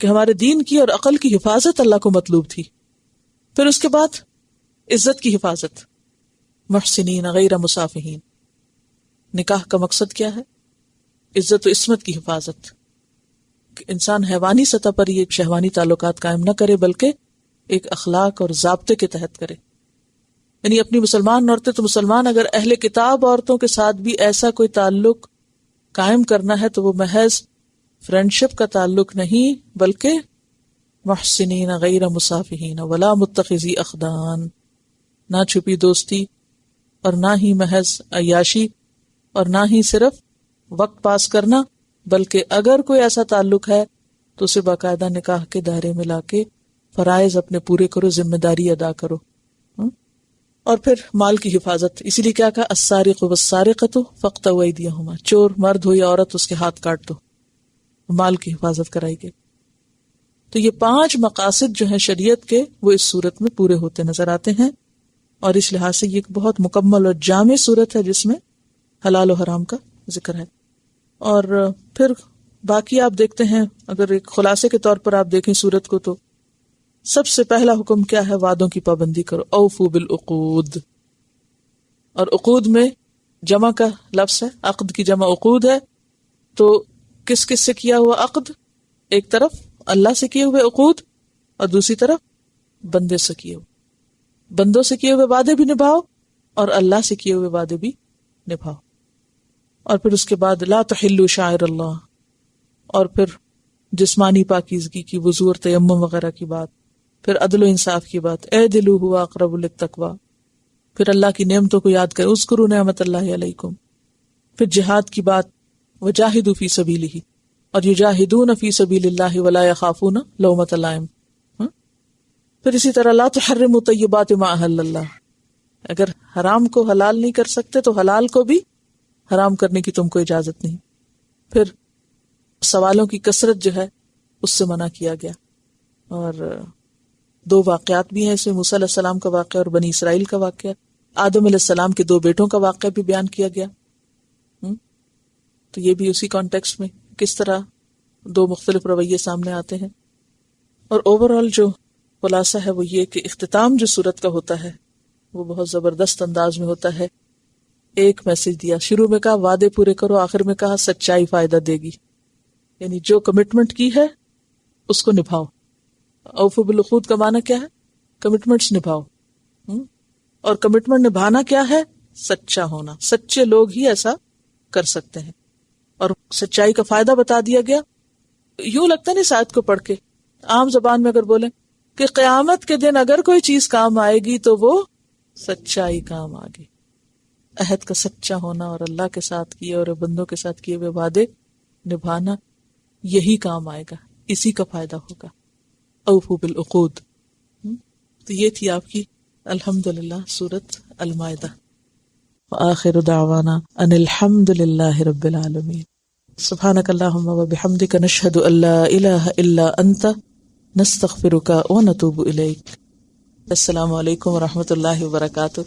کہ ہمارے دین کی اور عقل کی حفاظت اللہ کو مطلوب تھی. پھر اس کے بعد عزت کی حفاظت. محسنین غیر مصافحین. نکاح کا مقصد کیا ہے؟ عزت و عصمت کی حفاظت. انسان حیوانی سطح پر یہ شہوانی تعلقات قائم نہ کرے بلکہ ایک اخلاق اور ضابطے کے تحت کرے. یعنی اپنی مسلمان عورتیں تو مسلمان، اگر اہل کتاب عورتوں کے ساتھ بھی ایسا کوئی تعلق قائم کرنا ہے تو وہ محض فرینڈشپ کا تعلق نہیں بلکہ محسنین غیر مصافحین ولا متخذی اخدان. نہ چھپی دوستی اور نہ ہی محض عیاشی اور نہ ہی صرف وقت پاس کرنا، بلکہ اگر کوئی ایسا تعلق ہے تو اسے باقاعدہ نکاح کے دائرے میں لا کے فرائض اپنے پورے کرو، ذمہ داری ادا کرو. اور پھر مال کی حفاظت، اسی لیے کیا کہا السارق والسارقۃ فاقطعوا ایدیہما، چور مرد ہو یا عورت اس کے ہاتھ کاٹ دو، مال کی حفاظت کرائی گئی۔ تو یہ 5 مقاصد جو ہیں شریعت کے وہ اس صورت میں پورے ہوتے نظر آتے ہیں، اور اس لحاظ سے یہ ایک بہت مکمل اور جامع صورت ہے جس میں حلال و حرام کا ذکر ہے۔ اور پھر باقی آپ دیکھتے ہیں، اگر ایک خلاصے کے طور پر آپ دیکھیں صورت کو، تو سب سے پہلا حکم کیا ہے؟ وعدوں کی پابندی کرو، اوفو بالعقود۔ اور عقود میں جمع کا لفظ ہے، عقد کی جمع عقود ہے، تو کس کس سے کیا ہوا عقد؟ ایک طرف اللہ سے کیے ہوئے عقود اور دوسری طرف بندے سے کیے ہوئے، بندوں سے کیے ہوئے وعدے بھی نبھاؤ اور اللہ سے کیے ہوئے وعدے بھی نبھاؤ۔ اور پھر اس کے بعد لا تحلوا شعائر اللہ، اور پھر جسمانی پاکیزگی کی، وضو اور تیمم وغیرہ کی بات، پھر عدل و انصاف کی بات، اعدلوا هو اقرب للتقوی، پھر اللہ کی نعمتوں کو یاد کریں، اذکروا نعمت اللہ علیکم، پھر جہاد کی بات، وجاہدوا فی سبیلہ، اور یجاہدون فی سبیل اللہ ولا یخافون لومۃ لائم۔ پھر اسی طرح لا تحرموا طیبات ما احل اللہ، اگر حرام کو حلال نہیں کر سکتے تو حلال کو بھی حرام کرنے کی تم کو اجازت نہیں۔ پھر سوالوں کی کثرت جو ہے اس سے منع کیا گیا، اور 2 واقعات بھی ہیں اس میں، موسیٰ علیہ السلام کا واقعہ اور بنی اسرائیل کا واقعہ، آدم علیہ السلام کے 2 بیٹوں کا واقعہ بھی بیان کیا گیا۔ تو یہ بھی اسی کانٹیکسٹ میں کس طرح 2 مختلف رویے سامنے آتے ہیں۔ اور اوورآل جو خلاصہ ہے وہ یہ کہ اختتام جو سورت کا ہوتا ہے وہ بہت زبردست انداز میں ہوتا ہے۔ ایک میسج دیا، شروع میں کہا وعدے پورے کرو، آخر میں کہا سچائی فائدہ دے گی، یعنی جو کمٹمنٹ کی ہے اس کو نبھاؤ۔ اوفو بالعقود کا معنی کیا ہے؟ کمٹمنٹس نبھاؤ، اور کمٹمنٹ نبھانا کیا ہے؟ سچا ہونا، سچے لوگ ہی ایسا کر سکتے ہیں۔ اور سچائی کا فائدہ بتا دیا گیا۔ یوں لگتا نہیں ساتھ کو پڑھ کے، عام زبان میں اگر بولیں کہ قیامت کے دن اگر کوئی چیز کام آئے گی تو وہ سچائی کام آ گئی، عہد کا سچا ہونا اور اللہ کے ساتھ کیے اور بندوں کے ساتھ کیے ہوئے وعدے نبھانا، یہی کام آئے گا، اسی کا فائدہ ہوگا۔ اوفو بالعقود۔ تو یہ تھی آپ کی الحمدللہ سورۃ المائدہ۔ وآخر دعوانا ان الحمد للہ رب العالمین۔ سبحانک اللہم وبحمدک نشہد ان لا الہ الا انت نستغفرک ونتوب الیک۔ السلام علیکم ورحمۃ اللہ وبرکاتہ۔